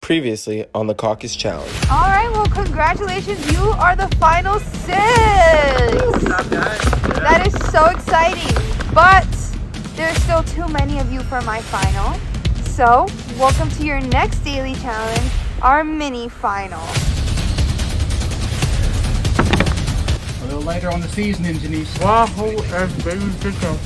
Previously on the Caucus Challenge. All right, well, congratulations. You are the final 6. That is so exciting. But there's still too many of you for my final. So, welcome to your next daily challenge, our mini final. A little later on the seasoning, Janiece. Wow, baby chicken.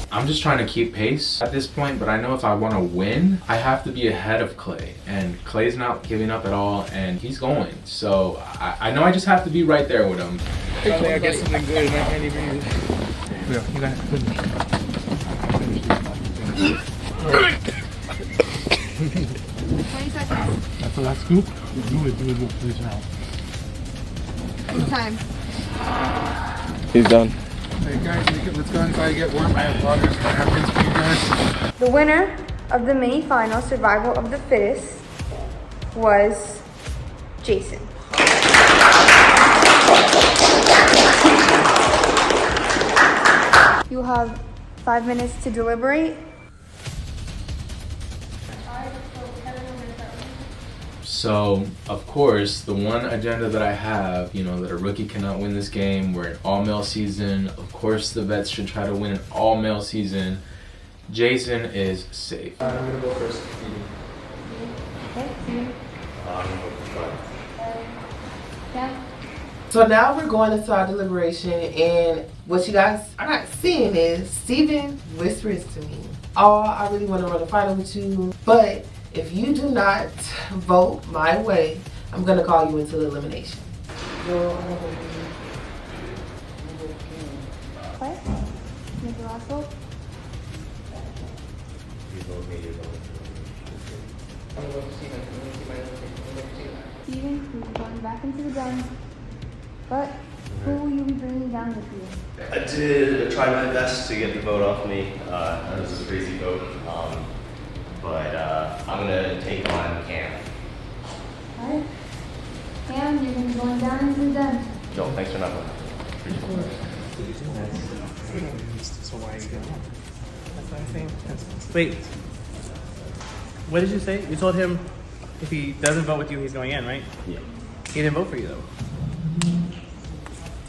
I'm just trying to keep pace at this point, but I know if I want to win, I have to be ahead of Clay. And Clay's not giving up at all, and he's going. So I know I just have to be right there with him. I think I get something good and I can't even use it. Yeah, you got it. 20 seconds. That's the last scoop. Do it please now. It's time. He's done. Hey guys, let's go inside and get warm. I have water. I have things for you guys. The winner of the mini final, Survival of the Fittest, was Jason. You have 5 minutes to deliberate. So, of course, the one agenda that I have, that a rookie cannot win this game. We're an all-male season. Of course, the vets should try to win an all-male season. Jason is safe. I'm going to go first. Yeah. So now we're going into our deliberation, and what you guys are not seeing is Steven whispers to me, "Oh, I really want to run a final with you, but if you do not vote my way, I'm going to call you into elimination." What? Make the last vote. Steven, who's going back into the gun, but who will you be bringing down with you? I did try my best to get the vote off me. That was a crazy vote. But I'm going to take on Cam. Alright. Cam, you're going to be going down into the gun. Joel, thanks for nothing. So why are you going? That's what I'm saying. Wait. What did you say? You told him if he doesn't vote with you, he's going in, right? Yeah. He didn't vote for you, though.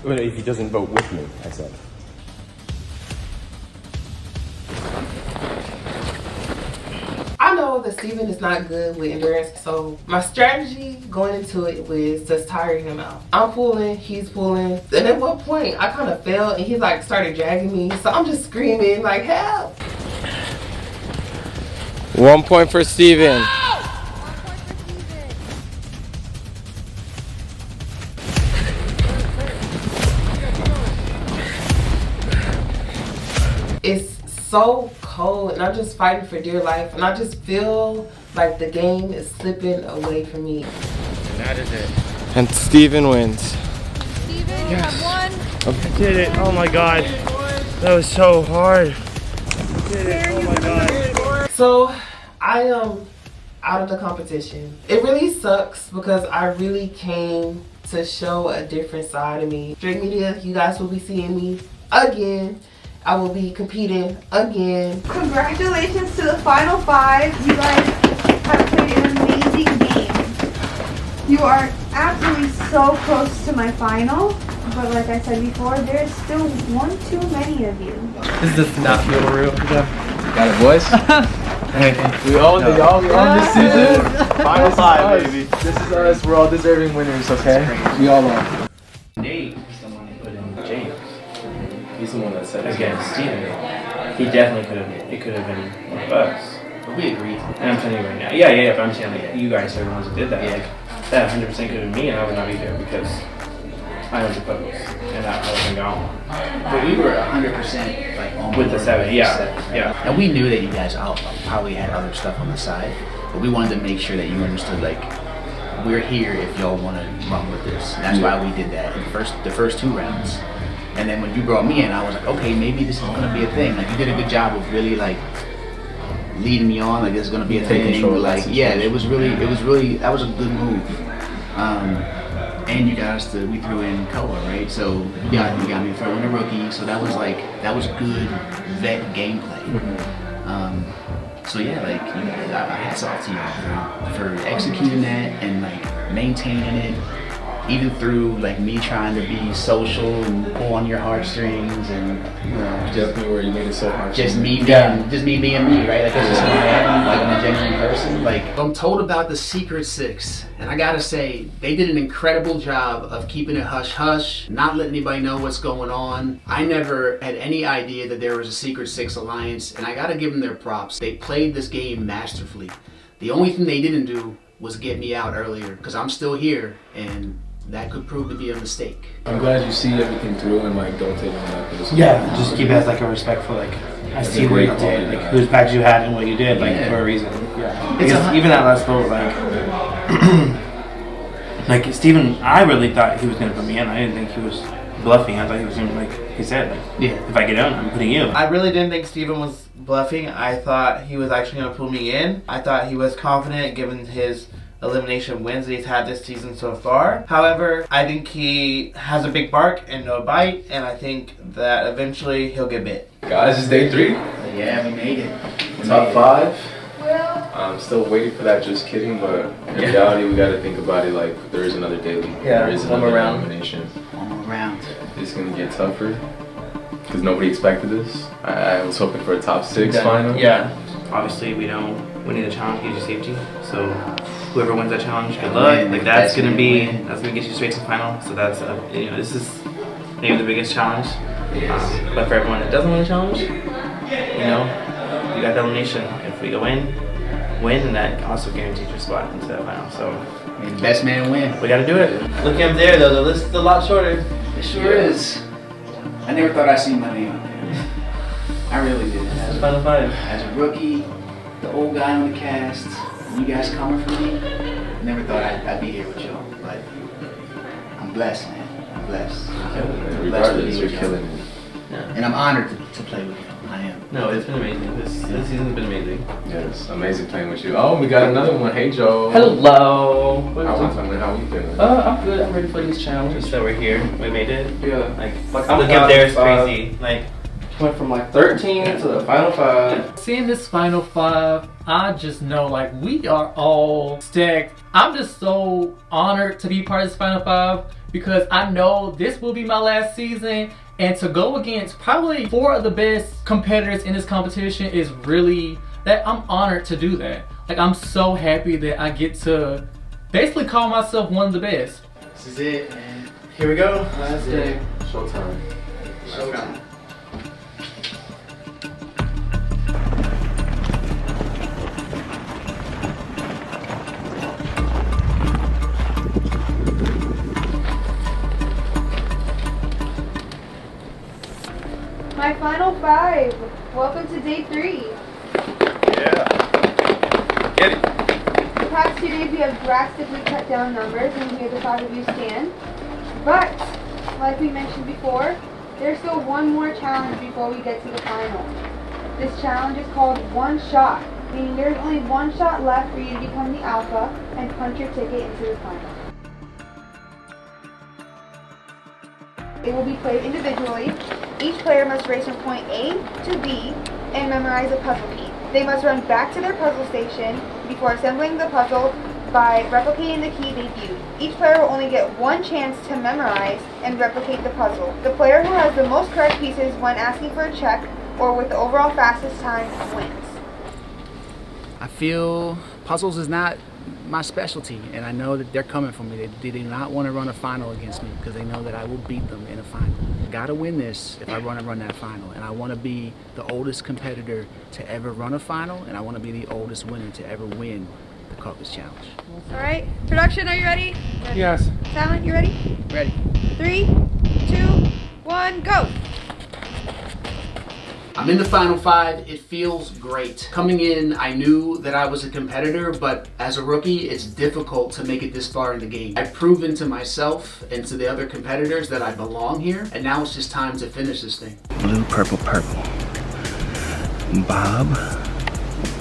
Well, if he doesn't vote with me, I said. I know that Steven is not good with endurance, so my strategy going into it was just tire him out. I'm pulling, he's pulling, and at one point I kind of fell and he started dragging me, so I'm just screaming like, "Help!" 1 point for Steven. It's so cold and I'm just fighting for dear life, and I just feel like the game is slipping away from me. And that is it. And Steven wins. Steven, you have won. I did it. Oh my god. That was so hard. I did it. Oh my god. So I am out of the competition. It really sucks because I really came to show a different side of me. Straight media, you guys will be seeing me again. I will be competing again. Congratulations to the final 5. You guys have played an amazing game. You are absolutely so close to my final, but like I said before, there's still one too many of you. This does not feel real. Got it, boys? We all this season. Final 5, baby. This is us. We're all deserving winners, okay? We all are. Nate is the one who put in James He's the one that said against Steven. He definitely could have been one of us. But we agreed. And I'm telling you right now, yeah, but I'm saying like you guys are the ones that did that. Like that 100% could have been me, and I would not be here because I know the Caucus, and I would have been gone. But we were 100% like on With the board 7, yeah, right? yeah. And we knew that you guys probably had other stuff on the side, but we wanted to make sure that you understood like we're here if y'all want to run with this. And that's why we did that in the first 2 rounds. And then when you brought me in, I was like, okay, maybe this is gonna be a thing. Like you did a good job of really like leading me on. Like this is gonna be a thing. Like yeah, it was really that was a good move. and you got us to, we threw in color, right? So you got me to throw in a rookie, so that was good vet gameplay. So yeah, like I hats off to you for executing that and like maintaining it, even through like me trying to be social and pull on your heartstrings and Definitely where you made it so hard. just me being me, right? Like that's just who I am, like I'm a genuine person. Like I'm told about the Secret Six, and I gotta say they did an incredible job of keeping it hush hush, not letting anybody know what's going on. I never had any idea that there was a Secret Six alliance, and I gotta give them their props. They played this game masterfully. The only thing they didn't do was get me out earlier, because I'm still here, and that could prove to be a mistake. I'm glad you see everything through and like don't take it on that personal. Yeah, just keep it as like a respectful, like I see what you did, like whose bags you had and what you did, like for a reason. Yeah. Because even that last vote, like Steven, I really thought he was gonna put me in. I didn't think he was bluffing. I thought he was gonna, like he said, like if I get in, I'm putting you. I really didn't think Steven was bluffing. I thought he was actually gonna pull me in. I thought he was confident given his elimination wins that he's had this season so far. However, I think he has a big bark and no bite, and I think that eventually he'll get bit. Guys, it's day 3. Yeah, we made it. Top 5. I'm still waiting for that. Just kidding, but in reality, we got to think about it like there is another daily. Yeah, there is one another more round. elimination. One more round. It's gonna get tougher because nobody expected this. I was hoping for a top 6 final. Yeah. Obviously, we need a challenge to get you safety. So whoever wins that challenge, good luck. Like that's gonna get you straight to the final. So that's this is maybe the biggest challenge. But for everyone that doesn't win the challenge, you got the elimination. If we go in, win, and that also guarantees your spot into the final. So May the best man win. we gotta do it. Looking up there though, the list is a lot shorter. It sure is. I never thought I'd see my name on there. I really did. It's Final 5. As a rookie, the old guy on the cast, you guys coming for me, I never thought I'd be here with y'all. But I'm blessed, man. I'm blessed. Regardless, you're killing it. And I'm honored to play with y'all. I am. No, it's been amazing. This season's been amazing. Yes, amazing playing with you. Oh, we got another one. Hey, Joe. Hello. How are you feeling? I'm good. I'm ready for this challenge. Just that we're here, we made it. Yeah. Like I'm looking up there is 5. crazy. Like Went from like 13 to the final 5. Seeing this final 5, I just know like we are all stacked. I'm just so honored to be part of this final 5 because I know this will be my last season, and to go against probably 4 of the best competitors in this competition is really that I'm honored to do that. Like I'm so happy that I get to basically call myself one of the best. This is it, man. Here we go. Last day. Showtime. Showtime. My final 5. Welcome to day 3. Yeah. Get it. The past 2 days we have drastically cut down numbers and here the 5 of you stand. But, like we mentioned before, there's still one more challenge before we get to the final. This challenge is called One Shot, meaning there's only one shot left for you to become the alpha and punch your ticket into the final. It will be played individually. Each player must race from point A to B and memorize a puzzle key. They must run back to their puzzle station before assembling the puzzle by replicating the key they viewed. Each player will only get one chance to memorize and replicate the puzzle. The player who has the most correct pieces when asking for a check or with the overall fastest time wins. I feel puzzles is not my specialty, and I know that they're coming for me. They do not want to run a final against me because they know that I will beat them in a final. I gotta win this if I want to run that final, and I want to be the oldest competitor to ever run a final, and I want to be the oldest winner to ever win the Caucus Challenge. All right, production, are you ready? yes. Talent, you ready? Ready? 3, 2, 1, go! I'm in the final 5. It feels great. Coming in, I knew that I was a competitor, but as a rookie, it's difficult to make it this far in the game. I've proven to myself and to the other competitors that I belong here, and now it's just time to finish this thing. Blue, purple, purple. Bob,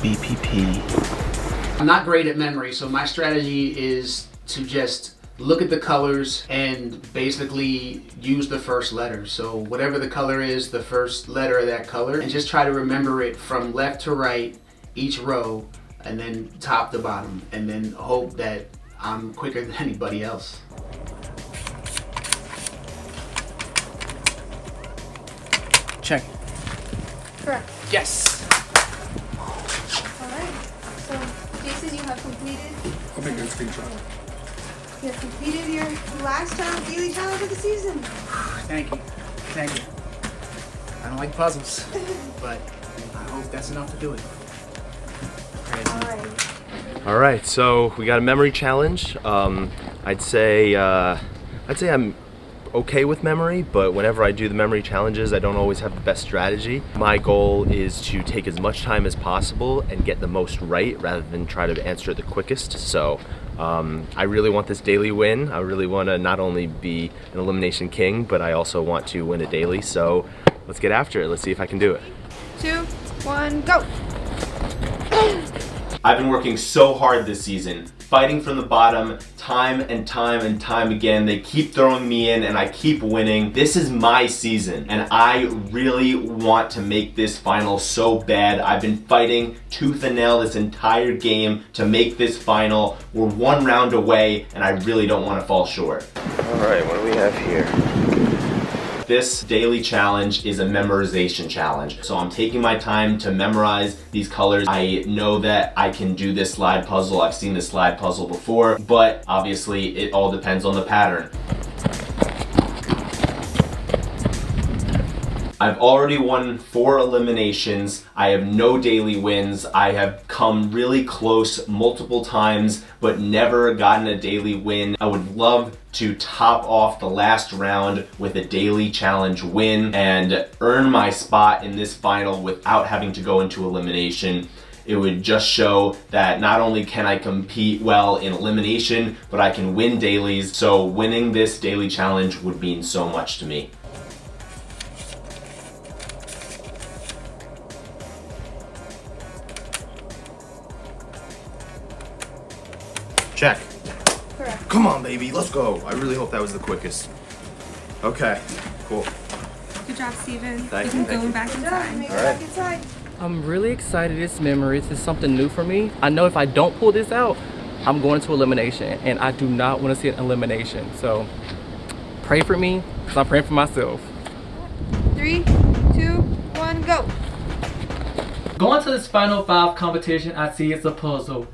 BPP. I'm not great at memory, so my strategy is to just look at the colors and basically use the first letter. So whatever the color is, the first letter of that color, and just try to remember it from left to right, each row, and then top to bottom, and then hope that I'm quicker than anybody else. Check. Correct. Yes. Alright. So, Jason, you have completed. I'll make a screenshot. You have completed your last daily challenge of the season. Thank you. Thank you. I don't like puzzles, but I hope that's enough to do it. Alright. All right, so we got a memory challenge. I'd say I'm okay with memory, but whenever I do the memory challenges, I don't always have the best strategy. My goal is to take as much time as possible and get the most right rather than try to answer the quickest. So I really want this daily win. I really want to not only be an elimination king, but I also want to win a daily. So let's get after it. Let's see if I can do it. 2, 1, go! I've been working so hard this season, fighting from the bottom time and time and time again. They keep throwing me in and I keep winning. This is my season and I really want to make this final so bad. I've been fighting tooth and nail this entire game to make this final. We're 1 round away and I really don't want to fall short. All right, what do we have here? This daily challenge is a memorization challenge. So I'm taking my time to memorize these colors. I know that I can do this slide puzzle. I've seen this slide puzzle before, but obviously it all depends on the pattern. I've already won 4 eliminations. I have no daily wins. I have come really close multiple times, but never gotten a daily win. I would love to top off the last round with a daily challenge win and earn my spot in this final without having to go into elimination. It would just show that not only can I compete well in elimination, but I can win dailies. So winning this daily challenge would mean so much to me. Check. Correct. Come on, baby, let's go. I really hope that was the quickest. Okay, cool. Good job, Steven. Thank you you, can thank go you. back Good in job. time. Make it All right. back inside. I'm really excited. It's memories. It's something new for me. I know if I don't pull this out, I'm going to elimination, and I do not want to see an elimination. So pray for me, because I'm praying for myself. 3, 2, 1, go! Going to this final 5 competition, I see it's a puzzle.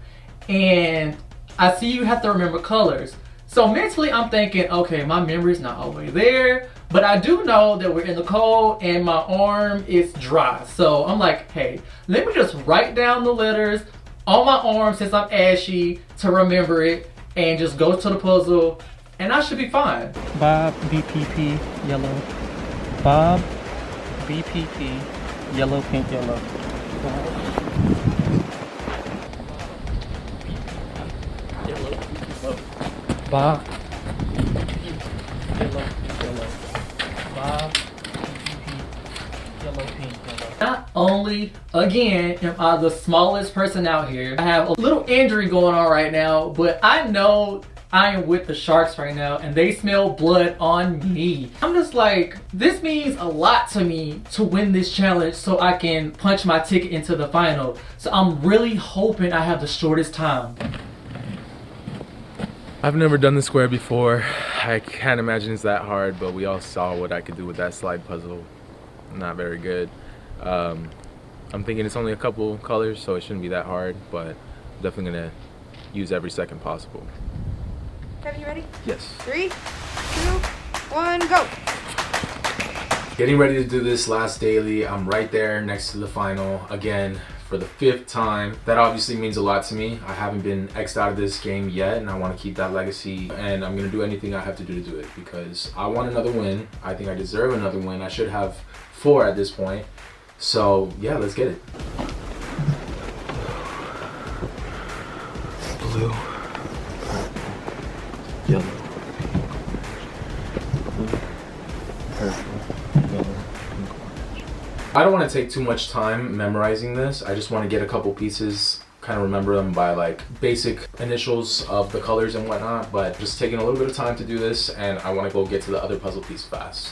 And I see you have to remember colors. So mentally I'm thinking, okay, my memory's not all the way there, but I do know that we're in the cold and my arm is dry. So I'm like, hey, let me just write down the letters on my arm since I'm ashy to remember it and just go to the puzzle and I should be fine. Bob, BPP, yellow. Bob, BPP, yellow, pink, yellow. Bob, yellow, yellow. Bob, yellow, pink, yellow. Not only, again, am I the smallest person out here, I have a little injury going on right now, but I know I am with the Sharks right now and they smell blood on me. I'm just like, this means a lot to me to win this challenge so I can punch my ticket into the final. So I'm really hoping I have the shortest time. I've never done the square before. I can't imagine it's that hard, but we all saw what I could do with that slide puzzle. Not very good. I'm thinking it's only a couple colors, so it shouldn't be that hard, but definitely gonna use every second possible. Kevin, you ready? Yes. 3, 2, 1, go! Getting ready to do this last daily. I'm right there next to the final again for the 5th time. That obviously means a lot to me. I haven't been X'd out of this game yet and I want to keep that legacy and I'm going to do anything I have to do to do it because I want another win. I think I deserve another win. I should have 4 at this point. So yeah, let's get it. Blue. Yellow. I don't want to take too much time memorizing this. I just want to get a couple pieces kind of remember them by like basic initials of the colors and whatnot, but just taking a little bit of time to do this, and I want to go get to the other puzzle piece fast.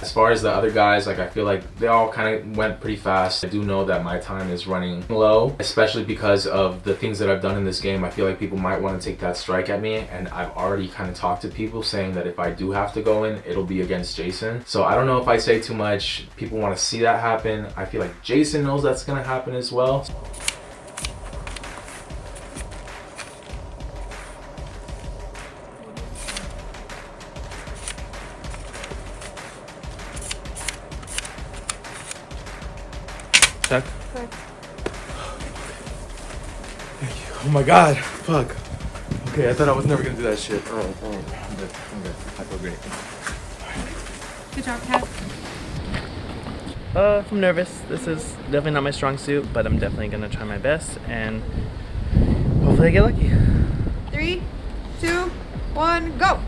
As far as the other guys, like I feel like they all kind of went pretty fast. I do know that my time is running low, especially because of the things that I've done in this game. I feel like people might want to take that strike at me, and I've already kind of talked to people saying that if I do have to go in, it'll be against Jason. So I don't know if I say too much, people want to see that happen. I feel like Jason knows that's going to happen as well. Check. Thank you. Oh my god. Fuck. Okay, I thought I was never gonna do that shit. Alright. I'm good. I feel great. Good job, Kat. I'm nervous. This is definitely not my strong suit, but I'm definitely gonna try my best and hopefully I get lucky. 3, 2, 1, go!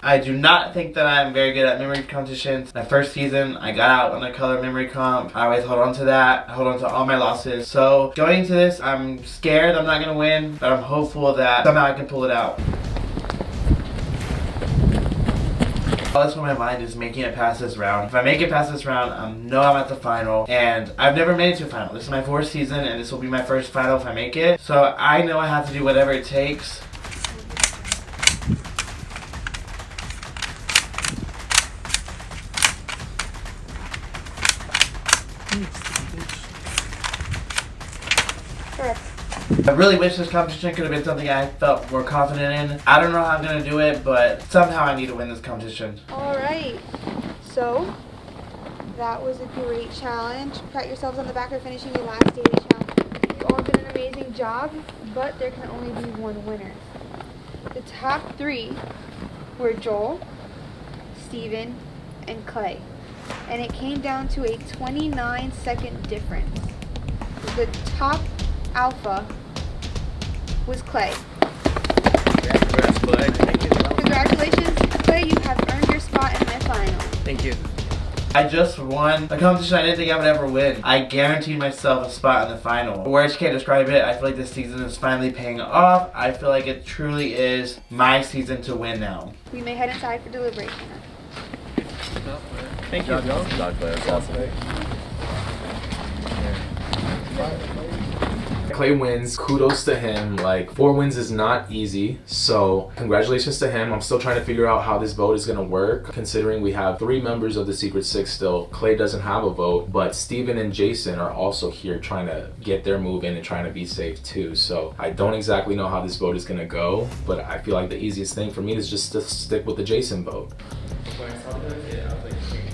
I do not think that I'm very good at memory competitions. My first season, I got out on the color memory comp. I always hold on to that. I hold on to all my losses. So going into this, I'm scared I'm not gonna win, but I'm hopeful that somehow I can pull it out. All that's on my mind is making it past this round. If I make it past this round, I know I'm at the final, and I've never made it to a final. This is my 4th season, and this will be my first final if I make it. So I know I have to do whatever it takes. I really wish this competition could have been something I felt more confident in. I don't know how I'm going to do it, but somehow I need to win this competition. Alright, so that was a great challenge. Pat yourselves on the back for finishing your last daily challenge. You all did an amazing job, but there can only be one winner. The top 3 were Joel, Steven, and Clay. And it came down to a 29-second difference. The top alpha was Clay. Congrats, Clay. Thank you. Congratulations, Clay, you have earned your spot in my final. Thank you. I just won a competition I didn't think I would ever win. I guaranteed myself a spot in the final. Words can't describe it. I feel like this season is finally paying off. I feel like it truly is my season to win now. We may head inside for deliberation. Thank you. That's awesome. Clay wins, kudos to him. Like 4 wins is not easy, so congratulations to him. I'm still trying to figure out how this vote is gonna work, considering we have 3 members of the Secret Six still. Clay doesn't have a vote, but Steven and Jason are also here trying to get their move in and trying to be safe too. So I don't exactly know how this vote is gonna go, but I feel like the easiest thing for me is just to stick with the Jason vote.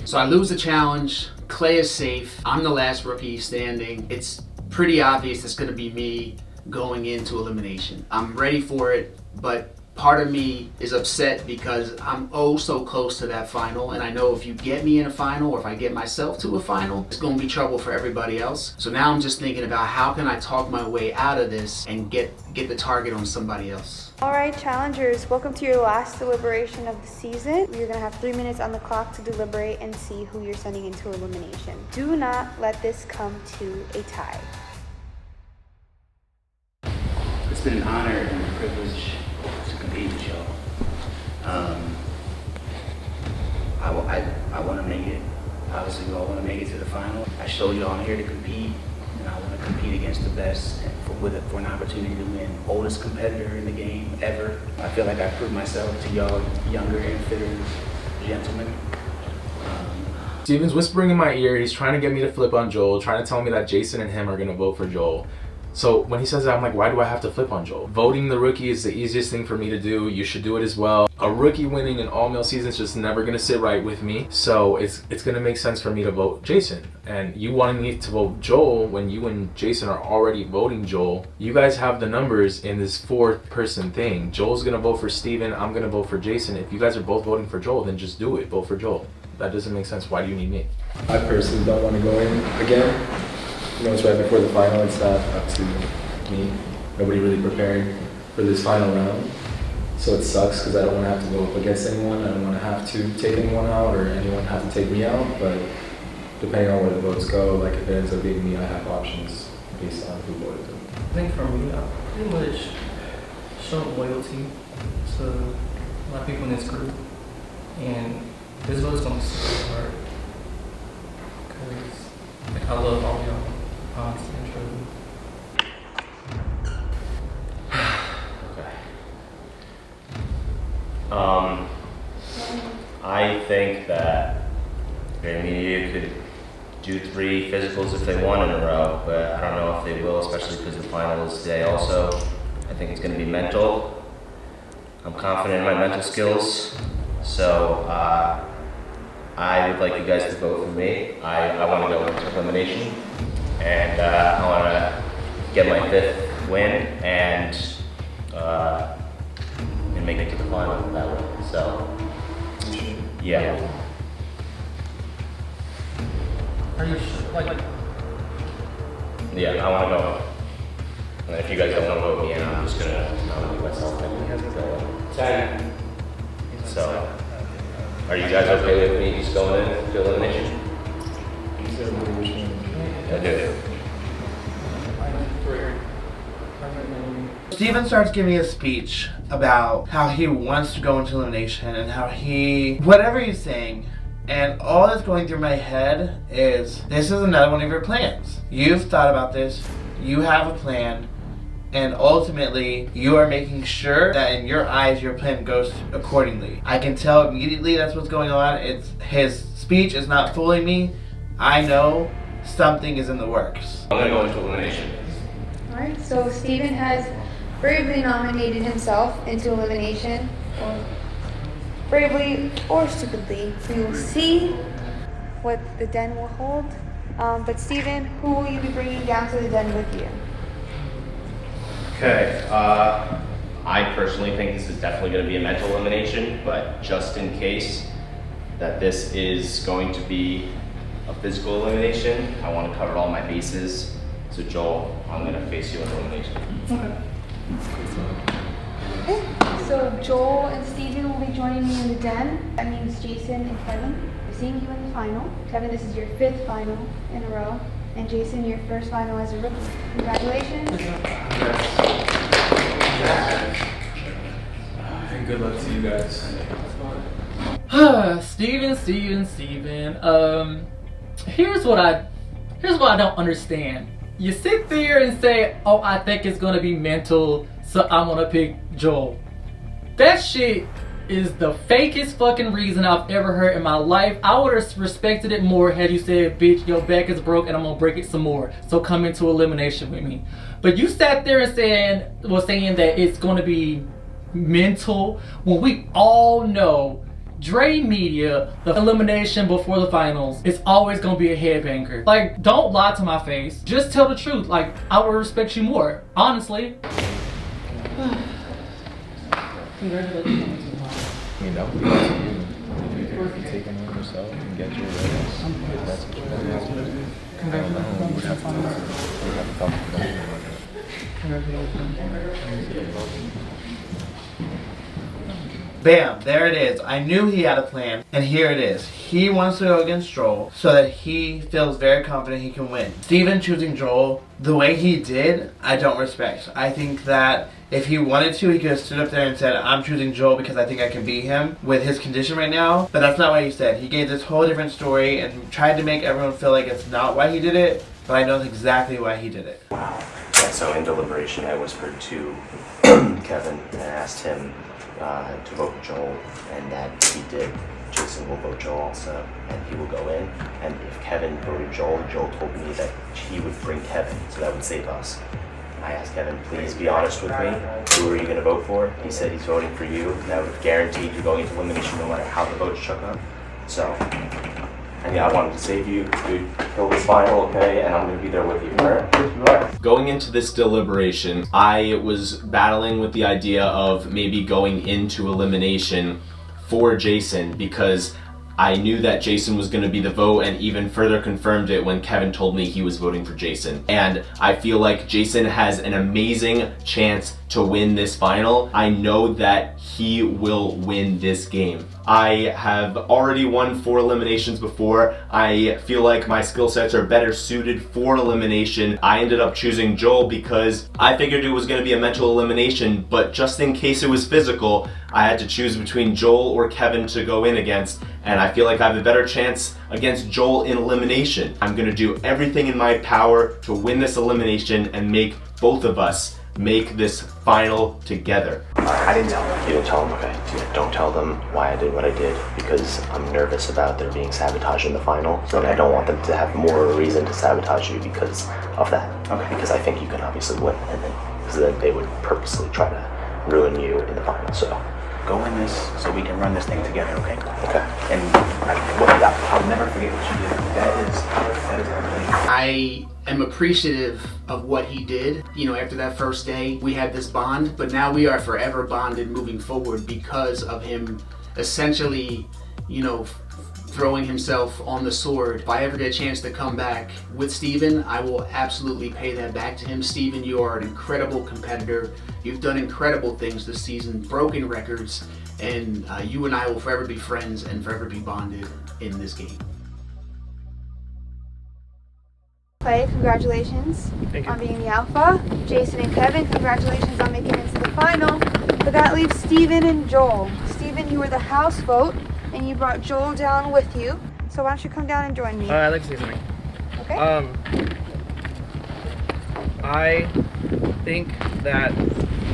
So I lose the challenge. Clay is safe. I'm the last rookie standing. It's pretty obvious it's going to be me going into elimination. I'm ready for it, but part of me is upset because I'm oh so close to that final, and I know if you get me in a final, or if I get myself to a final, it's going to be trouble for everybody else. So now I'm just thinking about how can I talk my way out of this and get the target on somebody else. Alright, challengers, welcome to your last deliberation of the season. You're going to have 3 minutes on the clock to deliberate and see who you're sending into elimination. Do not let this come to a tie. It's been an honor and a privilege to compete with y'all. I want to make it. Obviously, we all want to make it to the final. I showed y'all I'm here to compete, and I want to compete against the best and for an opportunity to win. Oldest competitor in the game ever. I feel like I proved myself to y'all younger and fitter gentlemen. Steven's whispering in my ear. He's trying to get me to flip on Joel, trying to tell me that Jason and him are going to vote for Joel. So when he says that, I'm like, why do I have to flip on Joel? Voting the rookie is the easiest thing for me to do. You should do it as well. A rookie winning an all-male season is just never gonna sit right with me. So it's gonna make sense for me to vote Jason. And you wanted me to vote Joel when you and Jason are already voting Joel. You guys have the numbers in this 4th person thing. Joel's gonna vote for Steven, I'm gonna vote for Jason. If you guys are both voting for Joel, then just do it, vote for Joel. That doesn't make sense. Why do you need me? I personally don't want to go in again. You know, it's right before the final. It's not up to me. Nobody really prepared for this final round. So it sucks because I don't want to have to go up against anyone. I don't want to have to take anyone out or anyone have to take me out. But depending on where the votes go, like if it ends up being me, I have options based on who voted them. I think for me, I pretty much shown loyalty to a lot of people in this group, and this vote is going to be super hard because I love all y'all, honestly and truly. I think that media could do 3 physicals if they want in a row, but I don't know if they will, especially because the final is today also. I think it's going to be mental. I'm confident in my mental skills, so I would like you guys to vote for me. I want to go into elimination, and I want to get my 5th win and make it to the final that way. So, yeah. Are you sure? Like, yeah, I want to go. And if you guys don't want to vote me in, I'm just gonna nominate myself. So, are you guys okay with me just going in to elimination? I do. Steven starts giving a speech about how he wants to go into elimination and how whatever he's saying, and all that's going through my head is, this is another one of your plans. You've thought about this, you have a plan, and ultimately you are making sure that in your eyes your plan goes accordingly. I can tell immediately that's what's going on. His speech is not fooling me. I know something is in the works. I'm gonna go into elimination. Alright, so Steven has bravely nominated himself into elimination. Or bravely or stupidly. We will see what the den will hold. But Steven, who will you be bringing down to the den with you? Okay, I personally think this is definitely going to be a mental elimination, but just in case that this is going to be a physical elimination, I want to cover all my bases. So Joel, I'm going to face you in elimination. Okay, so Joel and Steven will be joining me in the den. That means Jason and Kevin. We're seeing you in the final. Kevin, this is your 5th final in a row. And Jason, your 1st final as a rookie. Congratulations. And good luck to you guys. Steven. Here's what I don't understand. You sit there and say, oh, I think it's gonna be mental, so I'm gonna pick Joel. That shit is the fakest fucking reason I've ever heard in my life. I would have respected it more had you said, bitch, your back is broke and I'm gonna break it some more, so come into elimination with me. But you sat there and saying that it's gonna be mental when we all know Dre Media, the elimination before the finals, is always gonna be a headbanger. Like, don't lie to my face. Just tell the truth. Like, I would respect you more, honestly. Congratulations. I mean, that would be up to you. If you take it on yourself and get your raise, if that's what you want to do. I don't know. We would have to talk about it. Bam, there it is. I knew he had a plan, and here it is. He wants to go against Joel so that he feels very confident he can win. Steven choosing Joel, the way he did, I don't respect. I think that if he wanted to, he could have stood up there and said, I'm choosing Joel because I think I can beat him with his condition right now. But that's not what he said. He gave this whole different story and tried to make everyone feel like it's not why he did it, but I know exactly why he did it. Wow. Yeah, so in Deliberation, I whispered to Kevin and asked him to vote Joel, and that he did. Jason will vote Joel also, and he will go in. And if Kevin voted Joel, Joel told me that he would bring Kevin, so that would save us. I asked Kevin, please be honest with me. Who are you going to vote for? He said he's voting for you. That would guarantee you going into elimination no matter how the votes chuck up. So, and yeah, I wanted to save you. Dude, kill this final, okay? And I'm going to be there with you. All right? Going into this deliberation, I was battling with the idea of maybe going into elimination for Jason because I knew that Jason was going to be the vote, and even further confirmed it when Kevin told me he was voting for Jason. And I feel like Jason has an amazing chance to win this final. I know that he will win this game. I have already won 4 eliminations before. I feel like my skill sets are better suited for elimination. I ended up choosing Joel because I figured it was going to be a mental elimination, but just in case it was physical, I had to choose between Joel or Kevin to go in against, and I feel like I have a better chance against Joel in elimination. I'm going to do everything in my power to win this elimination and make both of us make this final together. I didn't tell them. You didn't tell them? Okay. Don't tell them why I did what I did, because I'm nervous about there being sabotage in the final. So I don't want them to have more reason to sabotage you because of that. Okay. Because I think you can obviously win, and then they would purposely try to ruin you in the final. So Go in this so we can run this thing together, okay? Okay. And I'll never forget what you did. That is amazing. I am appreciative of what he did. You know, after that first day, we had this bond, but now we are forever bonded moving forward because of him essentially, you know, throwing himself on the sword. If I ever get a chance to come back with Steven, I will absolutely pay that back to him. Steven, you are an incredible competitor. You've done incredible things this season, broken records, and you and I will forever be friends and forever be bonded in this game. Clay, congratulations on being the alpha. Jason and Kevin, congratulations on making it to the final. But that leaves Steven and Joel. Steven, you were the house vote, and you brought Joel down with you. So why don't you come down and join me? I'd like to say something. Okay. I think that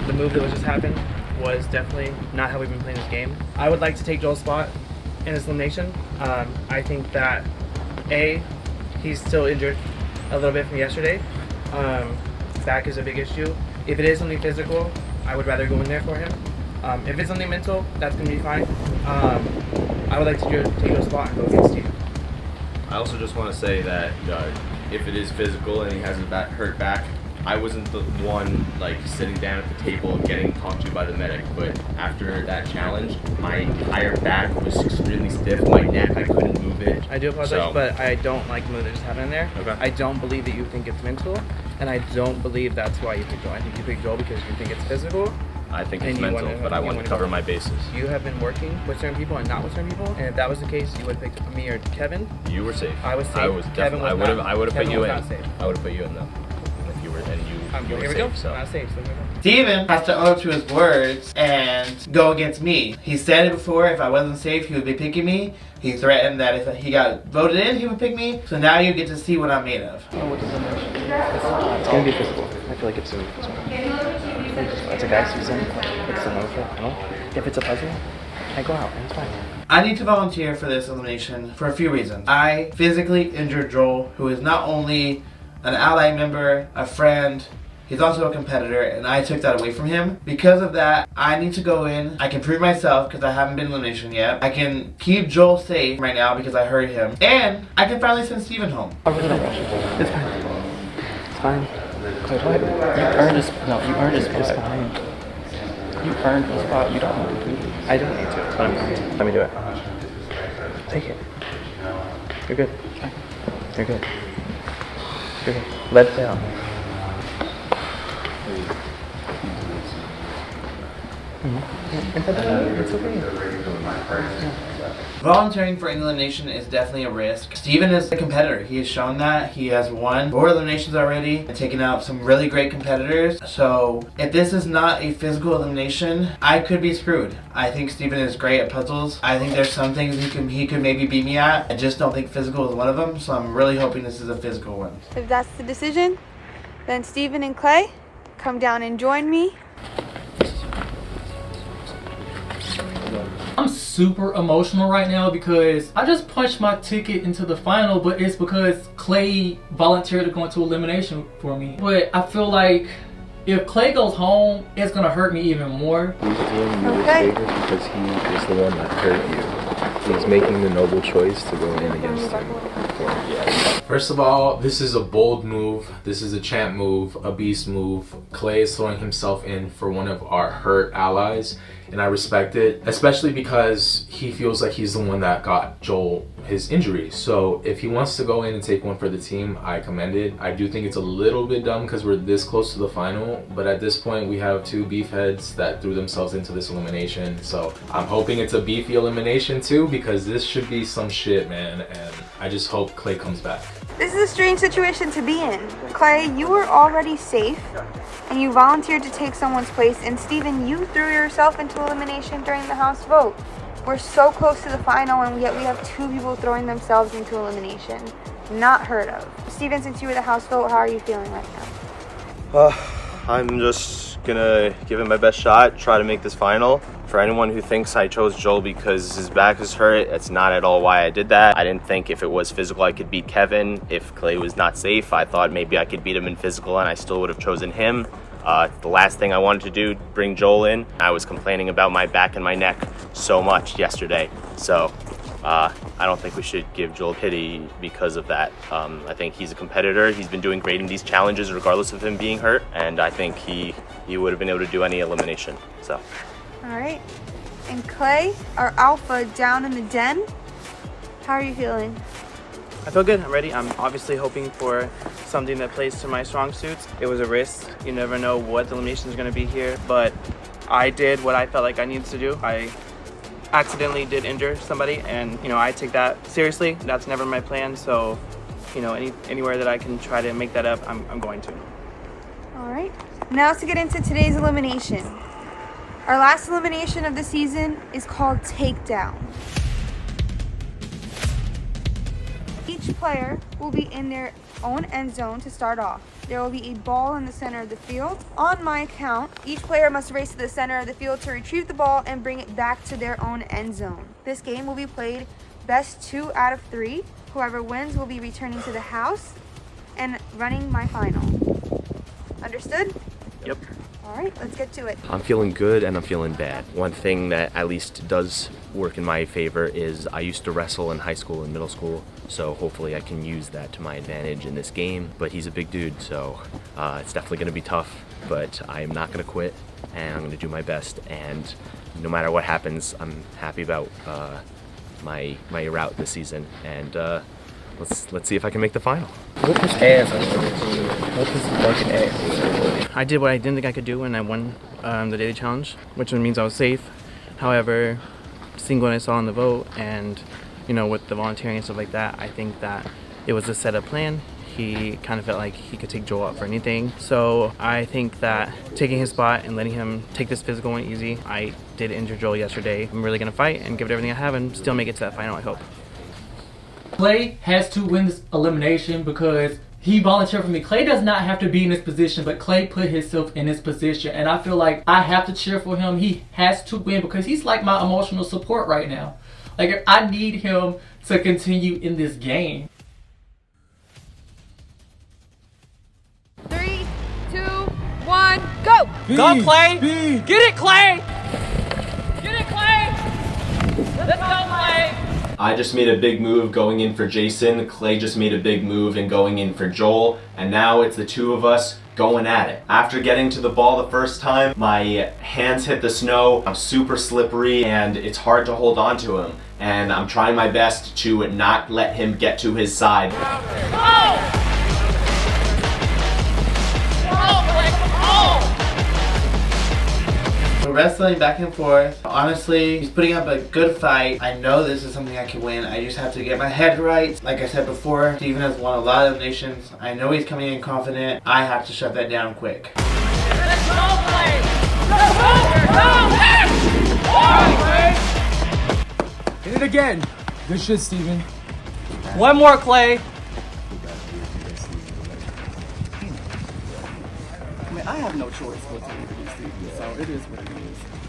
the move that was just happened was definitely not how we've been playing this game. I would like to take Joel's spot in this elimination. I think that he's still injured a little bit from yesterday. Back is a big issue. If it is something physical, I would rather go in there for him. If it's something mental, that's gonna be fine. I would like to take your spot and go against you. I also just want to say that if it is physical and he has a hurt back, I wasn't the one like sitting down at the table and getting talked to by the medic, but after that challenge, my entire back was extremely stiff, my neck, I couldn't move it. I do apologize, but I don't like the move that just happened there. Okay. I don't believe that you think it's mental, and I don't believe that's why you picked Joel. I think you picked Joel because you think it's physical. I think it's mental, but I want to cover my bases. You have been working with certain people and not with certain people, and if that was the case, you would have picked me or Kevin. You were safe. I was safe. I was Kevin was not. I would have put you in. Safe. I would have put you in though. If you were, and you were here we safe. go. So. Not safe. So here we go. Steven has to own up to his words and go against me. He said it before, if I wasn't safe, he would be picking me. He threatened that if he got voted in, he would pick me. So now you get to see what I'm made of. It's gonna be physical. I feel like it's gonna be physical. It's a guy season. It's an overflow. If it's a puzzle, I go out and it's fine. I need to volunteer for this elimination for a few reasons. I physically injured Joel, who is not only an ally member, a friend, he's also a competitor, and I took that away from him. Because of that, I need to go in. I can prove myself because I haven't been in elimination yet. I can keep Joel safe right now because I hurt him. And I can finally send Steven home. It's fine. It's fine. What? You earned a spot. No, you earned a spot. It's fine. You earned a spot. You don't need to. I don't need to. It's fine. Let me do it. Take it. You're good. You're good. You're good. Let it down. It's okay. Volunteering for elimination is definitely a risk. Steven is a competitor. He has shown that. He has won 4 eliminations already and taken out some really great competitors. So if this is not a physical elimination, I could be screwed. I think Steven is great at puzzles. I think there's some things he could maybe beat me at. I just don't think physical is one of them. So I'm really hoping this is a physical one. If that's the decision, then Steven and Clay, come down and join me. I'm super emotional right now because I just punched my ticket into the final, but it's because Clay volunteered to go into elimination for me. But I feel like if Clay goes home, it's gonna hurt me even more. He's doing you a favor because he is the one that hurt you. He's making the noble choice to go in against him. First of all, this is a bold move. This is a champ move, a beast move. Clay is throwing himself in for one of our hurt allies, and I respect it, especially because he feels like he's the one that got Joel his injury. So if he wants to go in and take one for the team, I commend it. I do think it's a little bit dumb because we're this close to the final, but at this point we have two beef heads that threw themselves into this elimination. So I'm hoping it's a beefy elimination too, because this should be some shit, man, and I just hope Clay comes back. This is a strange situation to be in. Clay, you were already safe, and you volunteered to take someone's place, and Steven, you threw yourself into elimination during the house vote. We're so close to the final, and yet we have two people throwing themselves into elimination. Not heard of. Steven, since you were the house vote, how are you feeling right now? I'm just gonna give it my best shot, try to make this final. For anyone who thinks I chose Joel because his back is hurt, that's not at all why I did that. I didn't think if it was physical I could beat Kevin. If Clay was not safe, I thought maybe I could beat him in physical and I still would have chosen him. The last thing I wanted to do, bring Joel in. I was complaining about my back and my neck so much yesterday. So I don't think we should give Joel pity because of that. I think he's a competitor. He's been doing great in these challenges regardless of him being hurt. And I think he would have been able to do any elimination. So. All right. And Clay, our alpha down in the den, how are you feeling? I feel good. I'm ready. I'm obviously hoping for something that plays to my strong suits. It was a risk. You never know what the elimination is going to be here, but I did what I felt like I needed to do. I accidentally did injure somebody, and I take that seriously. That's never my plan. So, anywhere that I can try to make that up, I'm going to. All right. Now to get into today's elimination. Our last elimination of the season is called Takedown. Each player will be in their own end zone to start off. There will be a ball in the center of the field. On my count, each player must race to the center of the field to retrieve the ball and bring it back to their own end zone. This game will be played best 2 out of 3. Whoever wins will be returning to the house and running my final. Understood? Yep. All right, let's get to it. I'm feeling good and I'm feeling bad. One thing that at least does work in my favor is I used to wrestle in high school and middle school, so hopefully I can use that to my advantage in this game. But he's a big dude, so it's definitely going to be tough, but I'm not going to quit and I'm going to do my best. And no matter what happens, I'm happy about my route this season. And let's see if I can make the final. Whoop his ass. Whoop his fucking ass. I did what I didn't think I could do when I won the daily challenge, which means I was safe. However, seeing what I saw in the vote and, with the volunteering and stuff like that, I think that it was a set up plan. He kind of felt like he could take Joel out for anything. So I think that taking his spot and letting him take this physical one easy, I did injure Joel yesterday. I'm really going to fight and give it everything I have and still make it to that final, I hope. Clay has to win this elimination because he volunteered for me. Clay does not have to be in this position, but Clay put himself in this position. And I feel like I have to cheer for him. He has to win because he's like my emotional support right now. Like, I need him to continue in this game. 3, 2, 1, go! Go, Clay! Get it, Clay! Get it, Clay! Let's go, Clay! I just made a big move going in for Jason. Clay just made a big move and going in for Joel. And now it's the two of us going at it. After getting to the ball the first time, my hands hit the snow. I'm super slippery and it's hard to hold on to him. And I'm trying my best to not let him get to his side. We're wrestling back and forth. Honestly, he's putting up a good fight. I know this is something I can win. I just have to get my head right. Like I said before, Steven has won a lot of nations. I know he's coming in confident. I have to shut that down quick. Let's go, Clay! Let's go! Hit it again. Good shit, Steven. One more, Clay. I mean, I have no choice but to do Steven, so it is what it is.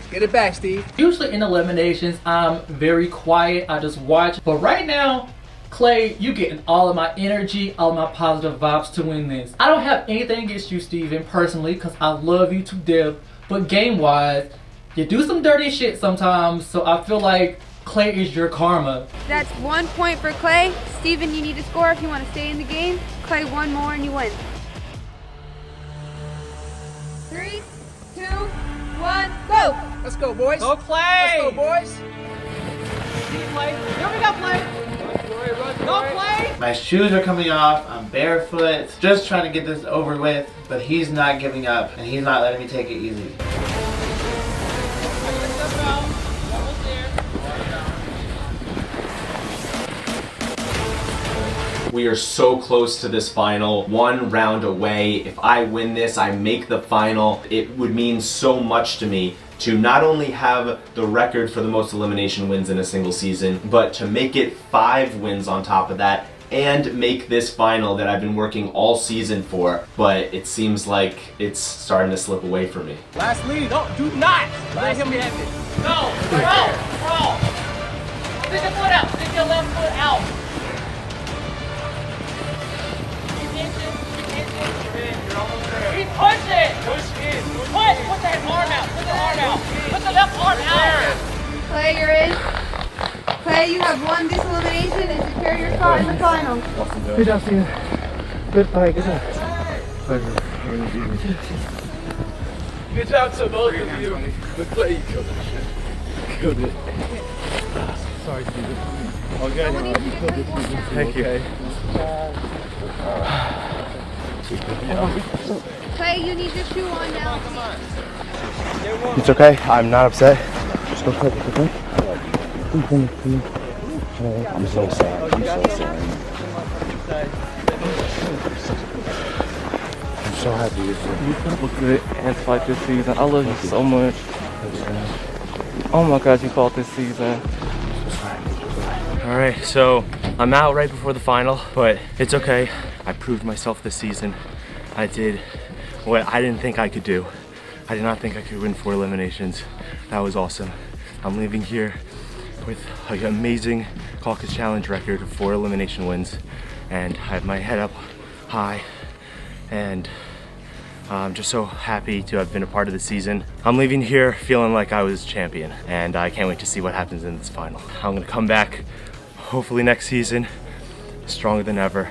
Get it back, Steve. Usually in eliminations, I'm very quiet. I just watch. But right now, Clay, you getting all of my energy, all of my positive vibes to win this. I don't have anything against you, Steven, personally, because I love you to death. But game-wise, you do some dirty shit sometimes, so I feel like Clay is your karma. That's 1 point for Clay. Steven, you need to score if you want to stay in the game. Clay, one more and you win. 3, 2, 1, go! Let's go, boys. Go, Clay! Let's go, boys. Clay. Here we go, Clay. My shoes are coming off. I'm barefoot. Just trying to get this over with. But he's not giving up, and he's not letting me take it easy. We are so close to this final, 1 round away. If I win this, I make the final. It would mean so much to me to not only have the record for the most elimination wins in a single season, but to make it 5 wins on top of that and make this final that I've been working all season for. But it seems like it's starting to slip away from me. Last lead, do not let him have it. No, roll. Stick your foot out, stick your left foot out. Keep pushing! Push in! Put that arm out! Put the arm out! Put the left arm out! Clay, you're in. Clay, you have won this elimination and secured your spot in the final. Good job, Steven. Good fight, good job. Good job to both of you. But Clay, you killed it. Killed it. Sorry, Steven. Okay. Thank you. Clay, you need your shoe on now. It's okay. I'm not upset. Just go quick, okay? I'm so sad. I'm so sad. I'm so happy with you. You put up a good ass fight this season. I love you so much. Oh my God, you fought this season. Alright, so I'm out right before the final, but it's okay. I proved myself this season. I did what I didn't think I could do. I did not think I could win 4 eliminations. That was awesome. I'm leaving here with an amazing Caucus Challenge record of 4 elimination wins, and I have my head up high, and I'm just so happy to have been a part of the season. I'm leaving here feeling like I was champion, and I can't wait to see what happens in this final. I'm gonna come back hopefully next season stronger than ever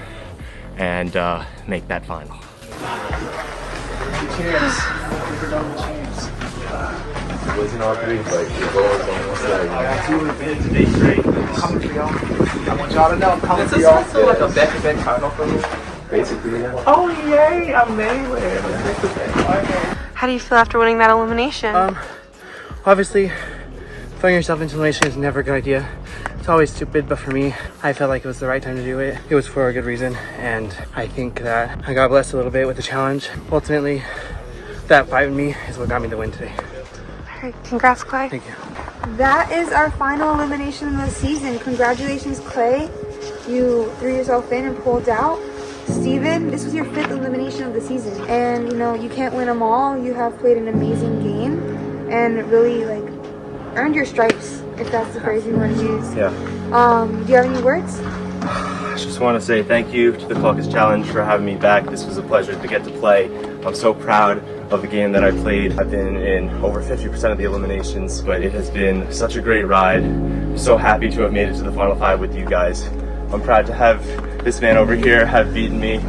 and make that final. Cheers. It wasn't all 3, but your goal is almost there. I got 2 wins today straight. Coming for y'all. I want y'all to know I'm coming for y'all. Is this also like a back-to-back title for me? Basically, yeah. Oh yay! I'm Mayweather. How do you feel after winning that elimination? Obviously, throwing yourself into elimination is never a good idea. It's always stupid, but for me, I felt like it was the right time to do it. It was for a good reason, and I think that I got blessed a little bit with the challenge. Ultimately, that fight with me is what got me the win today. All right, congrats, Clay. Thank you. That is our final elimination of the season. Congratulations, Clay. You threw yourself in and pulled out. Steven, this was your 5th elimination of the season. And, you know, you can't win them all. You have played an amazing game and really, like, earned your stripes, if that's the phrase you want to use. Yeah. Do you have any words? I just want to say thank you to the Caucus Challenge for having me back. This was a pleasure to get to play. I'm so proud of the game that I played. I've been in over 50% of the eliminations, but it has been such a great ride. I'm so happy to have made it to the final 5 with you guys. I'm proud to have this man over here have beaten me,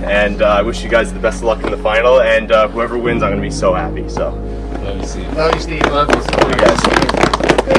and I wish you guys the best of luck in the final, and whoever wins, I'm going to be so happy. So, Love you, Steve. Love you, Steve. Love you. You guys.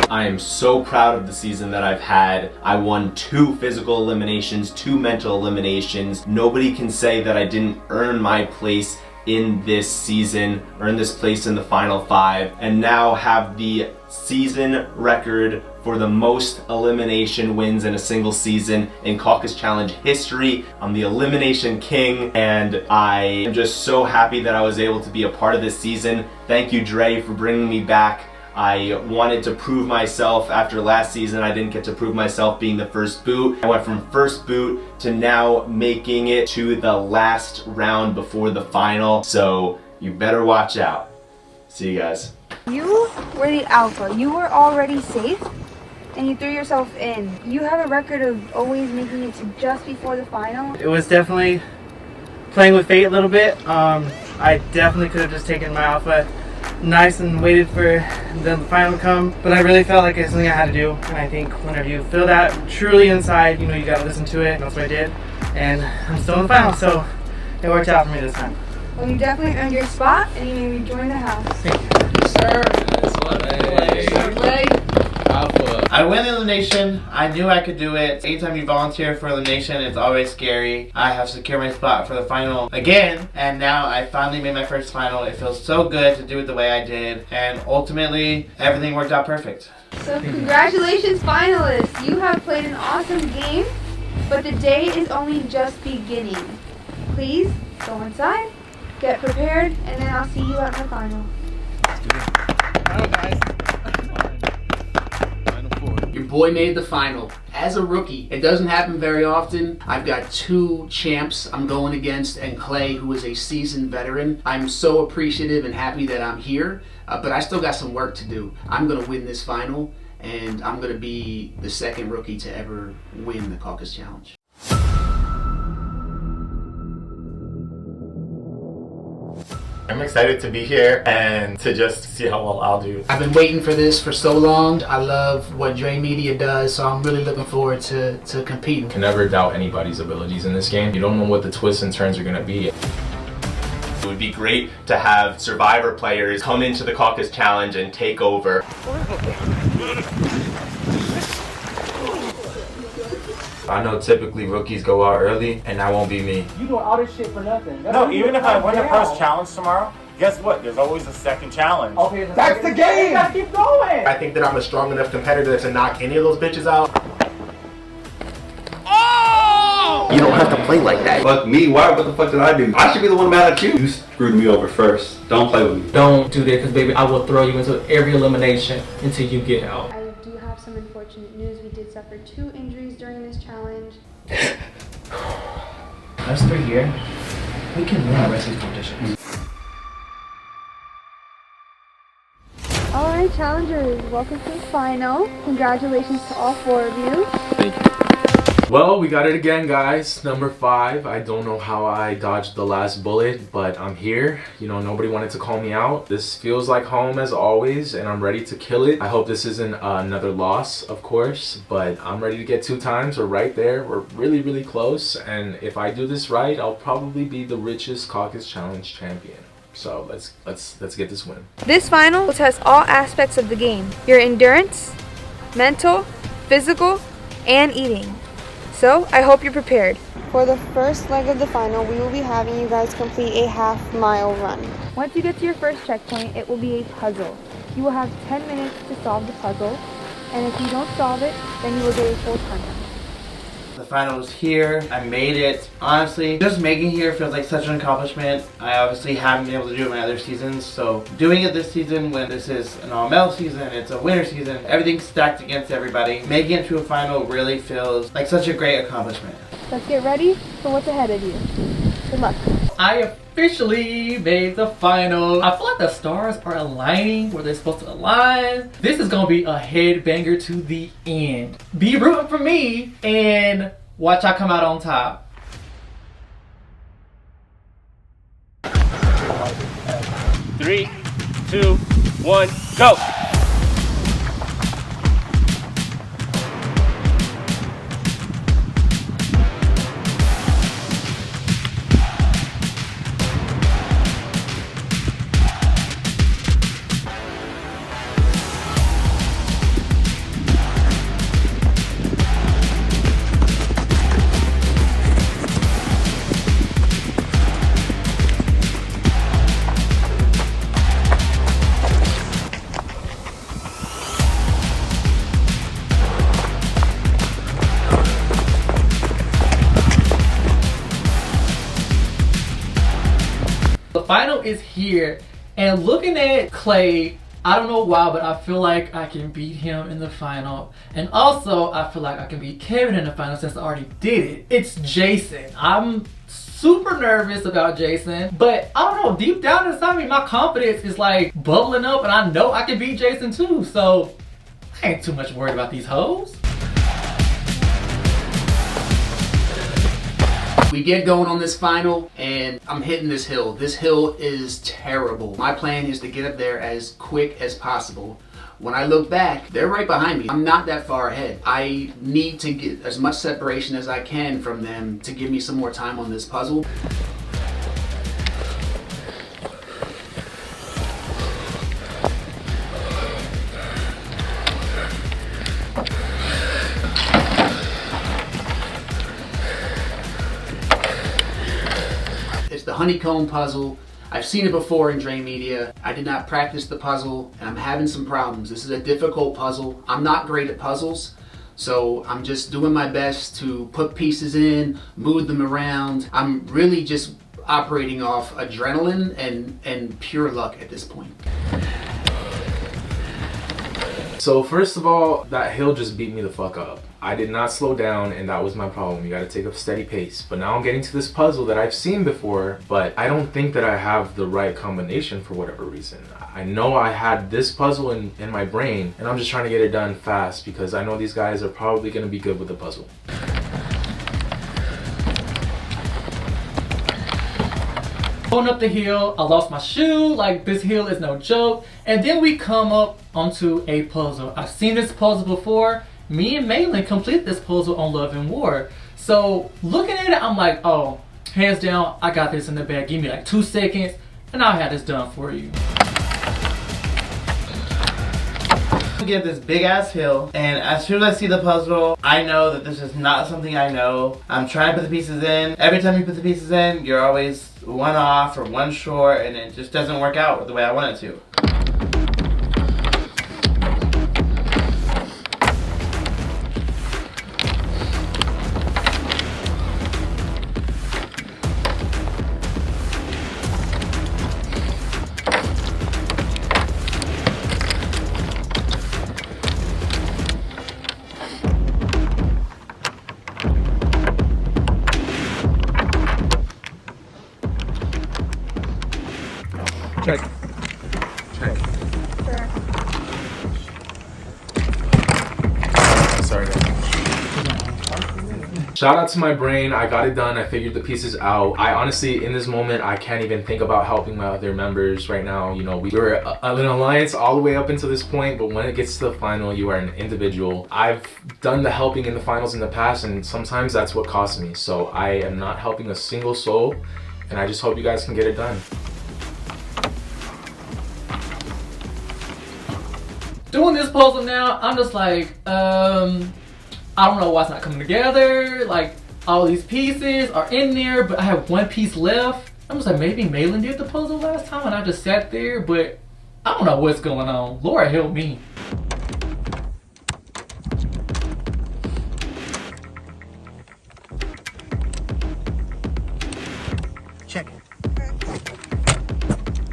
I am so proud of the season that I've had. I won 2 physical eliminations, 2 mental eliminations. Nobody can say that I didn't earn my place in this season, earn this place in the final 5, and now have the season record for the most elimination wins in a single season in Caucus Challenge history. I'm the elimination king, and I am just so happy that I was able to be a part of this season. Thank you, Dre, for bringing me back. I wanted to prove myself after last season. I didn't get to prove myself being the first boot. I went from first boot to now making it to the last round before the final. So you better watch out. See you guys. You were the alpha. You were already safe, and you threw yourself in. You have a record of always making it to just before the final. It was definitely playing with fate a little bit. I definitely could have just taken my alpha nice and waited for the final to come, but I really felt like it's something I had to do, and I think whenever you feel that truly inside, you know you gotta listen to it, and that's what I did, and I'm still in the final, so it worked out for me this time. Well, you definitely earned your spot, and you may rejoin the house. Thank you. Sir, that's what I play. Alpha. I win the elimination. I knew I could do it. Anytime you volunteer for elimination, it's always scary. I have secured my spot for the final again, and now I finally made my first final. It feels so good to do it the way I did, and ultimately, everything worked out perfect. So congratulations, finalists! You have played an awesome game, but the day is only just beginning. Please go inside, get prepared, and then I'll see you at my final. Your boy made the final. As a rookie, it doesn't happen very often. I've got 2 champs I'm going against and Clay, who is a seasoned veteran. I'm so appreciative and happy that I'm here, but I still got some work to do. I'm gonna win this final, and I'm gonna be the second rookie to ever win the Caucus Challenge. I'm excited to be here and to just see how well I'll do. I've been waiting for this for so long. I love what Dre Media does, so I'm really looking forward to competing. You can never doubt anybody's abilities in this game. You don't know what the twists and turns are going to be. It would be great to have Survivor players come into the Caucus Challenge and take over. I know typically rookies go out early, and that won't be me. You doing all this shit for nothing. No, even if I win the first challenge tomorrow, guess what? There's always a second challenge. Okay, that's the game! You gotta keep going! I think that I'm a strong enough competitor to knock any of those bitches out. You don't have to play like that. Fuck me, what the fuck did I do? I should be the one mad at you. You screwed me over first. Don't play with me. Don't do that, because baby, I will throw you into every elimination until you get out. I do have some unfortunate news. We did suffer 2 injuries during this challenge. Us 3 here, we can win the rest of these competitions. Alright, challengers, welcome to the final. Congratulations to all 4 of you. Thank you. Well, we got it again, guys. Number 5. I don't know how I dodged the last bullet, but I'm here. You know, nobody wanted to call me out. This feels like home as always, and I'm ready to kill it. I hope this isn't another loss, of course, but I'm ready to get 2 times. We're right there. We're really, really close, and if I do this right, I'll probably be the richest Caucus Challenge champion. So let's get this win. This final will test all aspects of the game. Your endurance, mental, physical, and eating. So, I hope you're prepared. For the first leg of the final, we will be having you guys complete a half-mile run. Once you get to your first checkpoint, it will be a puzzle. You will have 10 minutes to solve the puzzle, and if you don't solve it, then you will get a full timer. The final was here. I made it. Honestly, just making here feels like such an accomplishment. I obviously haven't been able to do it in my other seasons, so doing it this season when this is an all-male season, it's a winter season, everything's stacked against everybody. Making it to a final really feels like such a great accomplishment. Let's get ready for what's ahead of you. Good luck. I officially made the final. I feel like the stars are aligning where they're supposed to align. This is gonna be a headbanger to the end. Be rooting for me and watch I come out on top. 3, 2, 1, go! The final is here, and looking at Clay, I don't know why, but I feel like I can beat him in the final. And also, I feel like I can beat Kevin in the final since I already did it. It's Jason. I'm super nervous about Jason, but I don't know, deep down inside me, my confidence is like bubbling up, and I know I can beat Jason too, so I ain't too much worried about these hoes. We get going on this final, and I'm hitting this hill. This hill is terrible. My plan is to get up there as quick as possible. When I look back, they're right behind me. I'm not that far ahead. I need to get as much separation as I can from them to give me some more time on this puzzle. honeycomb puzzle. I've seen it before in Dre Media. I did not practice the puzzle and I'm having some problems. This is a difficult puzzle. I'm not great at puzzles, so I'm just doing my best to put pieces in, move them around. I'm really just operating off adrenaline and pure luck at this point. So first of all, that hill just beat me the fuck up. I did not slow down, and that was my problem. You gotta take a steady pace. But now I'm getting to this puzzle that I've seen before, but I don't think that I have the right combination for whatever reason. I know I had this puzzle in my brain, and I'm just trying to get it done fast because I know these guys are probably gonna be good with the puzzle. Going up the hill, I lost my shoe, like this hill is no joke. And then we come up onto a puzzle. I've seen this puzzle before. Me and Malin completed this puzzle on Love and War. So looking at it, I'm like, oh, hands down, I got this in the bag. Give me like 2 seconds and I'll have this done for you. We get this big ass hill, and as soon as I see the puzzle, I know that this is not something I know. I'm trying to put the pieces in. Every time you put the pieces in, you're always one off or one short, and it just doesn't work out the way I want it to. Check. Check. Sure. Sorry guys. Shout out to my brain, I got it done, I figured the pieces out. I honestly, in this moment, I can't even think about helping my other members right now. You know, we were an alliance all the way up until this point, but when it gets to the final, you are an individual. I've done the helping in the finals in the past, and sometimes that's what costs me. So I am not helping a single soul, and I just hope you guys can get it done. Doing this puzzle now, I'm just like, I don't know why it's not coming together. Like, all these pieces are in there, but I have one piece left. I'm just like, maybe Malin did the puzzle last time and I just sat there, but I don't know what's going on. Laura, help me. Check.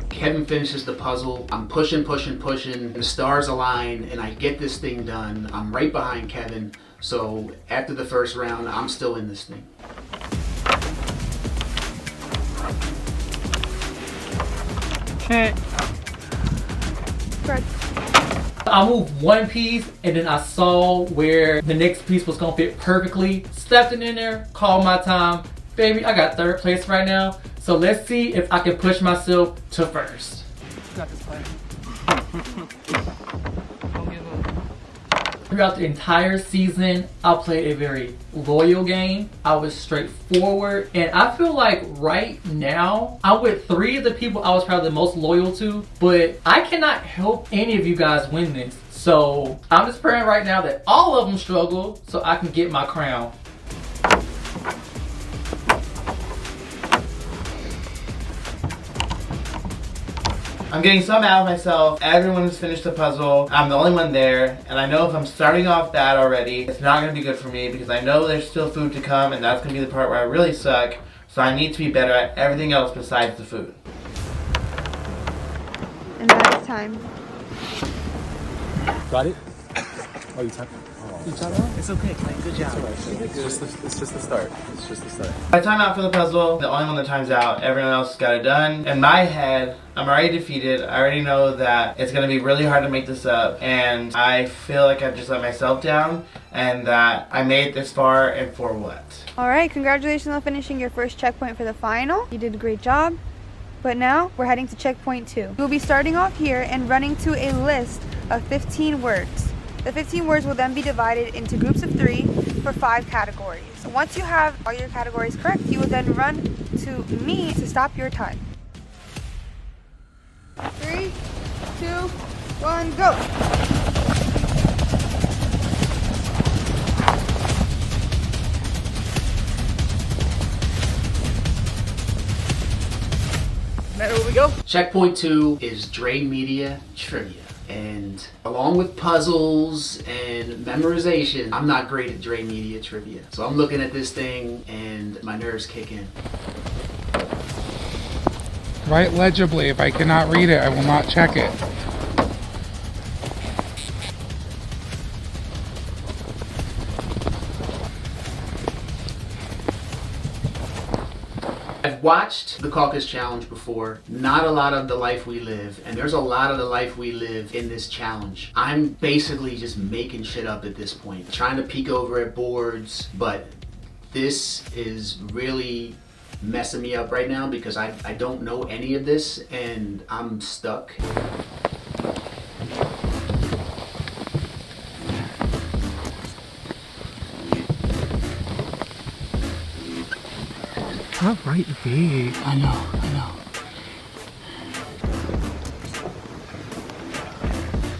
Kevin finishes the puzzle. I'm pushing, and the stars align, and I get this thing done. I'm right behind Kevin. So after the first round, I'm still in this thing. Check. I moved one piece, and then I saw where the next piece was gonna fit perfectly. Stepped it in there, called my time. Baby, I got 3rd place right now. So let's see if I can push myself to 1st. Got this plan. Throughout the entire season, I played a very loyal game. I was straightforward, and I feel like right now, I'm with 3 of the people I was probably the most loyal to, but I cannot help any of you guys win this. So I'm just praying right now that all of them struggle so I can get my crown. I'm getting so mad at myself. Everyone has finished the puzzle. I'm the only one there. And I know if I'm starting off bad already, it's not going to be good for me because I know there's still food to come and that's going to be the part where I really suck. So I need to be better at everything else besides the food. And that's time. Got it? Oh, you typed? You typed out? It's okay, Clay. Good job. It's just the start. It's just the start. I time out for the puzzle. The only one that times out. Everyone else got it done. In my head, I'm already defeated. I already know that it's going to be really hard to make this up. And I feel like I've just let myself down. And that I made it this far, and for what? Alright, congratulations on finishing your first checkpoint for the final. You did a great job. But now, we're heading to checkpoint 2. We'll be starting off here and running to a list of 15 words. The 15 words will then be divided into groups of 3 for 5 categories. Once you have all your categories correct, you will then run to me to stop your time. 3, 2, 1, go! Checkpoint 2 is Dre Media Trivia. And along with puzzles and memorization, I'm not great at Dre Media Trivia. So I'm looking at this thing and my nerves kick in. Write legibly. If I cannot read it, I will not check it. I've watched the Caucus Challenge before, not a lot of The Life We Live, and there's a lot of The Life We Live in this challenge. I'm basically just making shit up at this point, trying to peek over at boards, but this is really messing me up right now because I don't know any of this and I'm stuck. Stop right big. I know.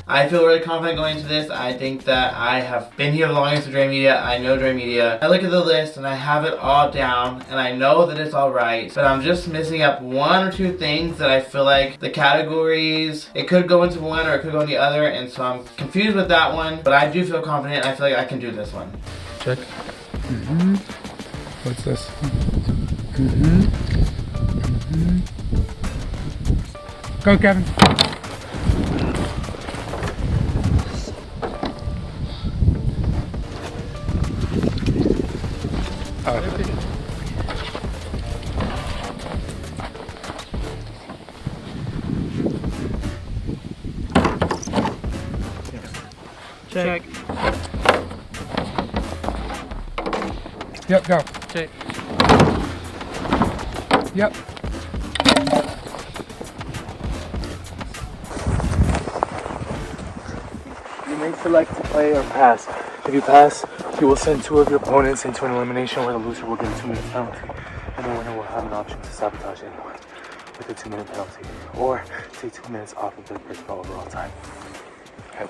I feel really confident going into this. I think that I have been here the longest with Dre Media. I know Dre Media. I look at the list and I have it all down and I know that it's all right, but I'm just missing up one or two things that I feel like the categories, it could go into one or it could go in the other, and so I'm confused with that one, but I do feel confident and I feel like I can do this one. Check. What's this? Go, Kevin. Check. Yep, go. Check. Yep. You may select to play or pass. If you pass, you will send 2 of your opponents into an elimination where the loser will get a 2-minute penalty, and the winner will have an option to sabotage anyone with a 2-minute penalty, or take 2 minutes off of their personal overall time.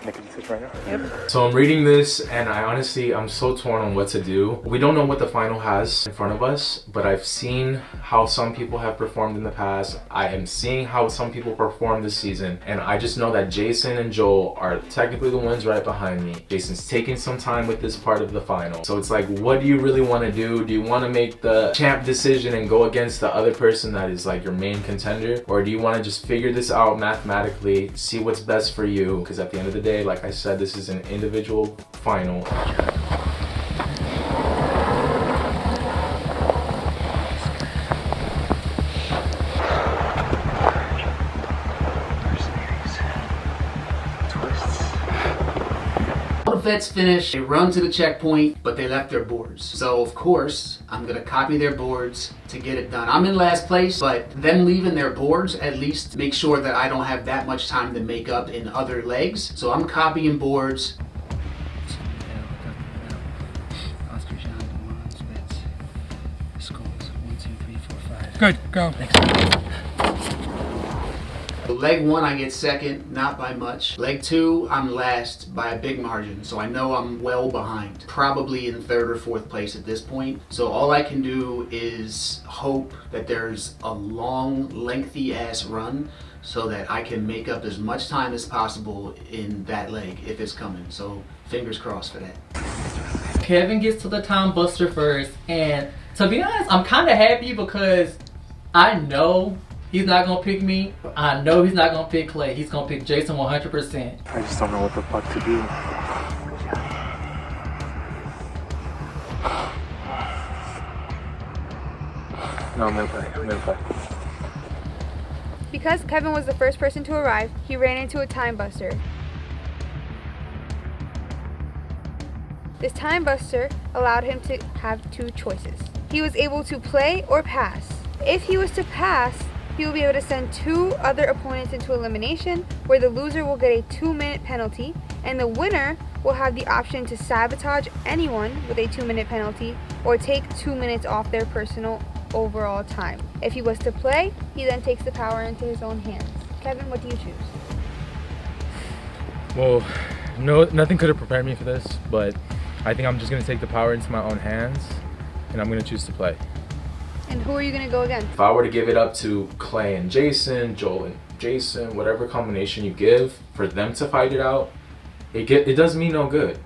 Make a decision right now. Yep. So I'm reading this and I'm so torn on what to do. We don't know what the final has in front of us, but I've seen how some people have performed in the past. I am seeing how some people perform this season, and I just know that Jason and Joel are technically the ones right behind me. Jason's taking some time with this part of the final. So it's like, what do you really want to do? Do you want to make the champ decision and go against the other person that is like your main contender? Or do you want to just figure this out mathematically, see what's best for you? Because at the end of the day, like I said, this is an individual final. All the vets finish, they run to the checkpoint, but they left their boards. So of course, I'm gonna copy their boards to get it done. I'm in last place, but them leaving their boards at least make sure that I don't have that much time to make up in other legs. So I'm copying boards. Good, go. Leg 1, I get second, not by much. Leg 2, I'm last by a big margin, so I know I'm well behind. Probably in 3rd or 4th place at this point. So all I can do is hope that there's a long, lengthy ass run so that I can make up as much time as possible in that leg if it's coming. So fingers crossed for that. Kevin gets to the time buster first, and to be honest, I'm kind of happy because I know he's not gonna pick me. I know he's not gonna pick Clay. He's gonna pick Jason 100%. I just don't know what the fuck to do. No, I'm gonna play. Because Kevin was the first person to arrive, he ran into a time buster. This time buster allowed him to have 2 choices. He was able to play or pass. If he was to pass, he will be able to send 2 other opponents into elimination, where the loser will get a 2-minute penalty, and the winner will have the option to sabotage anyone with a 2-minute penalty, or take 2 minutes off their personal overall time. If he was to play, he then takes the power into his own hands. Kevin, what do you choose? Well, nothing could have prepared me for this, but I think I'm just gonna take the power into my own hands, and I'm gonna choose to play. And who are you gonna go against? If I were to give it up to Clay and Jason, Joel and Jason, whatever combination you give, for them to fight it out, it does me no good.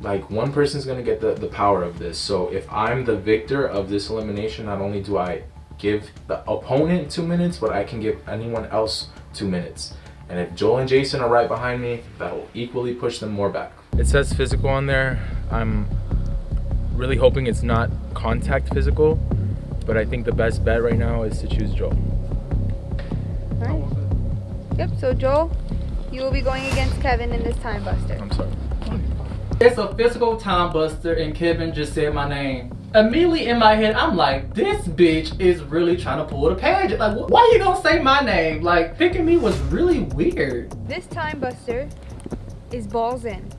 Like, one person's gonna get the power of this. So if I'm the victor of this elimination, not only do I give the opponent 2 minutes, but I can give anyone else 2 minutes. And if Joel and Jason are right behind me, that'll equally push them more back. It says physical on there. I'm really hoping it's not contact physical, but I think the best bet right now is to choose Joel. Alright. Yep, so Joel, you will be going against Kevin in this time buster. I'm sorry. It's a physical time buster and Kevin just said my name. Immediately in my head, I'm like, this bitch is really trying to pull the pageant. Like, why are you gonna say my name? Like, picking me was really weird. This time buster is balls in.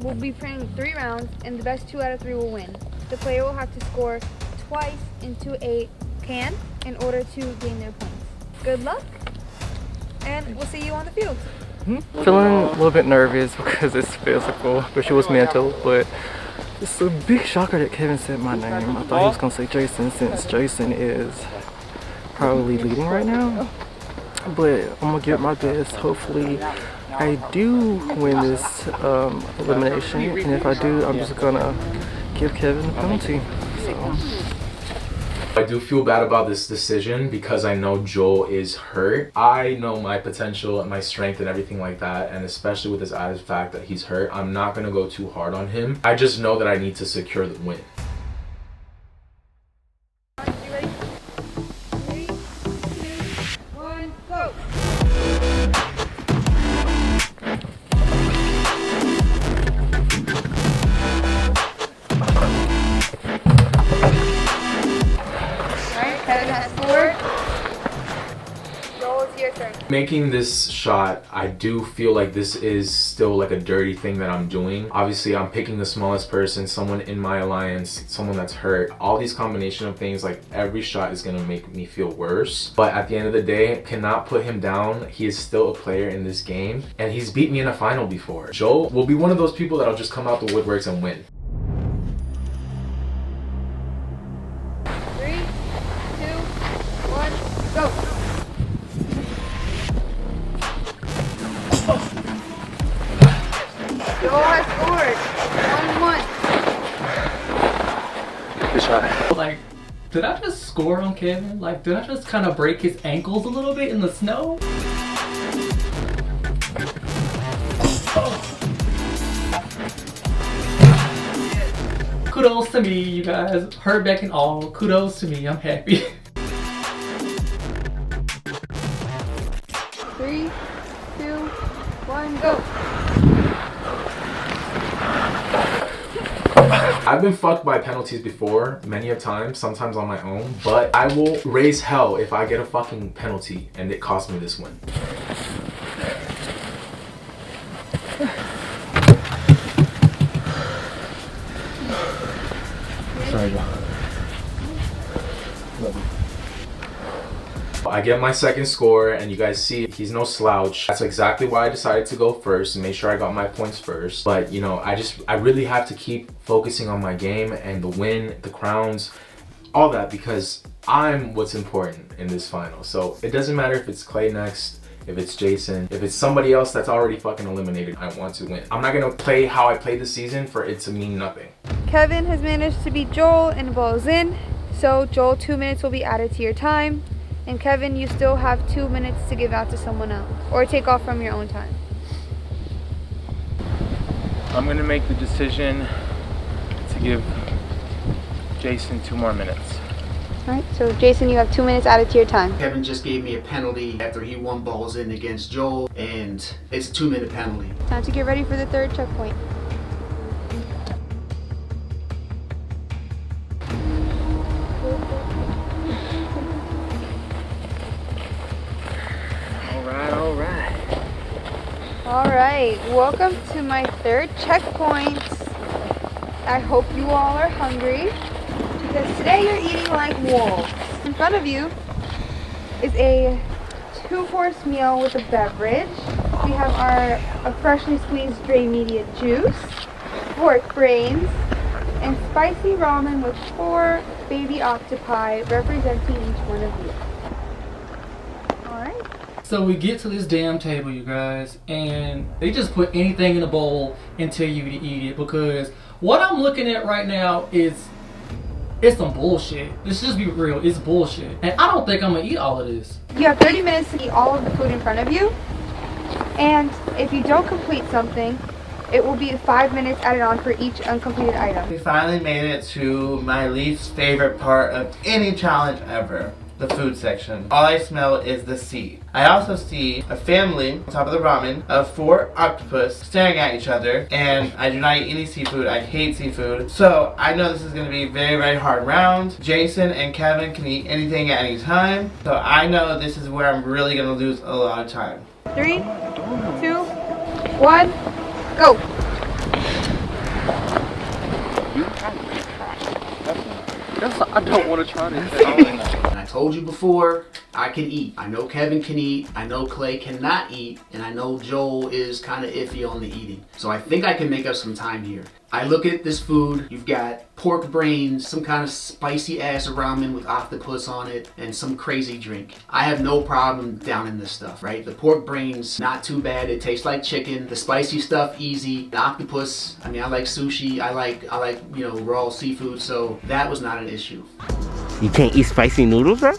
We'll be playing 3 rounds and the best 2 out of 3 will win. The player will have to score twice into a can in order to gain their points. Good luck, and we'll see you on the field. Feeling a little bit nervous because it's physical, which it was mental, but it's a big shocker that Kevin said my name. I thought he was gonna say Jason, since Jason is probably leading right now. But I'm gonna give it my best. Hopefully I do win this elimination, and if I do, I'm just gonna give Kevin a penalty. So. I do feel bad about this decision because I know Joel is hurt. I know my potential and my strength and everything like that, and especially with this added fact that he's hurt, I'm not gonna go too hard on him. I just know that I need to secure the win. You ready? 3, 2, 1, go! Kevin has scored. Joel, it's your turn. Making this shot, I do feel like this is still like a dirty thing that I'm doing. Obviously, I'm picking the smallest person, someone in my alliance, someone that's hurt. All these combination of things, like every shot is gonna make me feel worse. But at the end of the day, cannot put him down. He is still a player in this game, and he's beat me in a final before. Joel will be one of those people that'll just come out the woodworks and win. 3, 2, 1, go! Joel has scored. 1-1. Good shot. Like, did I just score on Kevin? Like, did I just kind of break his ankles a little bit in the snow? Kudos to me, you guys. Hurt back and all. Kudos to me. I'm happy. 3, 2, 1, go! I've been fucked by penalties before, many a times, sometimes on my own, but I will raise hell if I get a fucking penalty and it costs me this win. Sorry, Joe. Love you. I get my second score, and you guys see he's no slouch. That's exactly why I decided to go first and make sure I got my points first. But you know, I really have to keep focusing on my game and the win, the crowns, all that, because I'm what's important in this final. So it doesn't matter if it's Clay next, if it's Jason, if it's somebody else that's already fucking eliminated. I want to win. I'm not gonna play how I played this season for it to mean nothing. Kevin has managed to beat Joel and balls in. So Joel, 2 minutes will be added to your time. And Kevin, you still have 2 minutes to give out to someone else or take off from your own time. I'm gonna make the decision to give Jason 2 more minutes. Alright, so Jason, you have 2 minutes added to your time. Kevin just gave me a penalty after he won balls in against Joel, and it's a 2-minute penalty. Time to get ready for the 3rd checkpoint. Alright, welcome to my 3rd checkpoint. I hope you all are hungry because today you're eating like wolves. In front of you is a 2-course meal with a beverage. We have our freshly squeezed Dre Media juice. pork brains, and spicy ramen with 4 baby octopi representing each one of you. Alright. So we get to this damn table, you guys, and they just put anything in a bowl and tell you to eat it, because what I'm looking at right now is it's some bullshit. Let's just be real, it's bullshit. And I don't think I'm gonna eat all of this. You have 30 minutes to eat all of the food in front of you, and if you don't complete something, it will be 5 minutes added on for each uncompleted item. We finally made it to my least favorite part of any challenge ever. The food section. All I smell is the sea. I also see a family on top of the ramen of 4 octopus staring at each other, and I do not eat any seafood. I hate seafood. So I know this is going to be a very, very hard round. Jason and Kevin can eat anything at any time. So I know this is where I'm really going to lose a lot of time. 3, 2, 1, go! I don't want to try this. And I told you before, I can eat. I know Kevin can eat. I know Clay cannot eat. And I know Joel is kind of iffy on the eating. So I think I can make up some time here. I look at this food. You've got pork brains, some kind of spicy ass ramen with octopus on it, and some crazy drink. I have no problem down in this stuff, right? The pork brains, not too bad. It tastes like chicken. The spicy stuff, easy. The octopus, I mean, I like sushi. I like, you know, raw seafood. So that was not an issue. You can't eat spicy noodles, bro?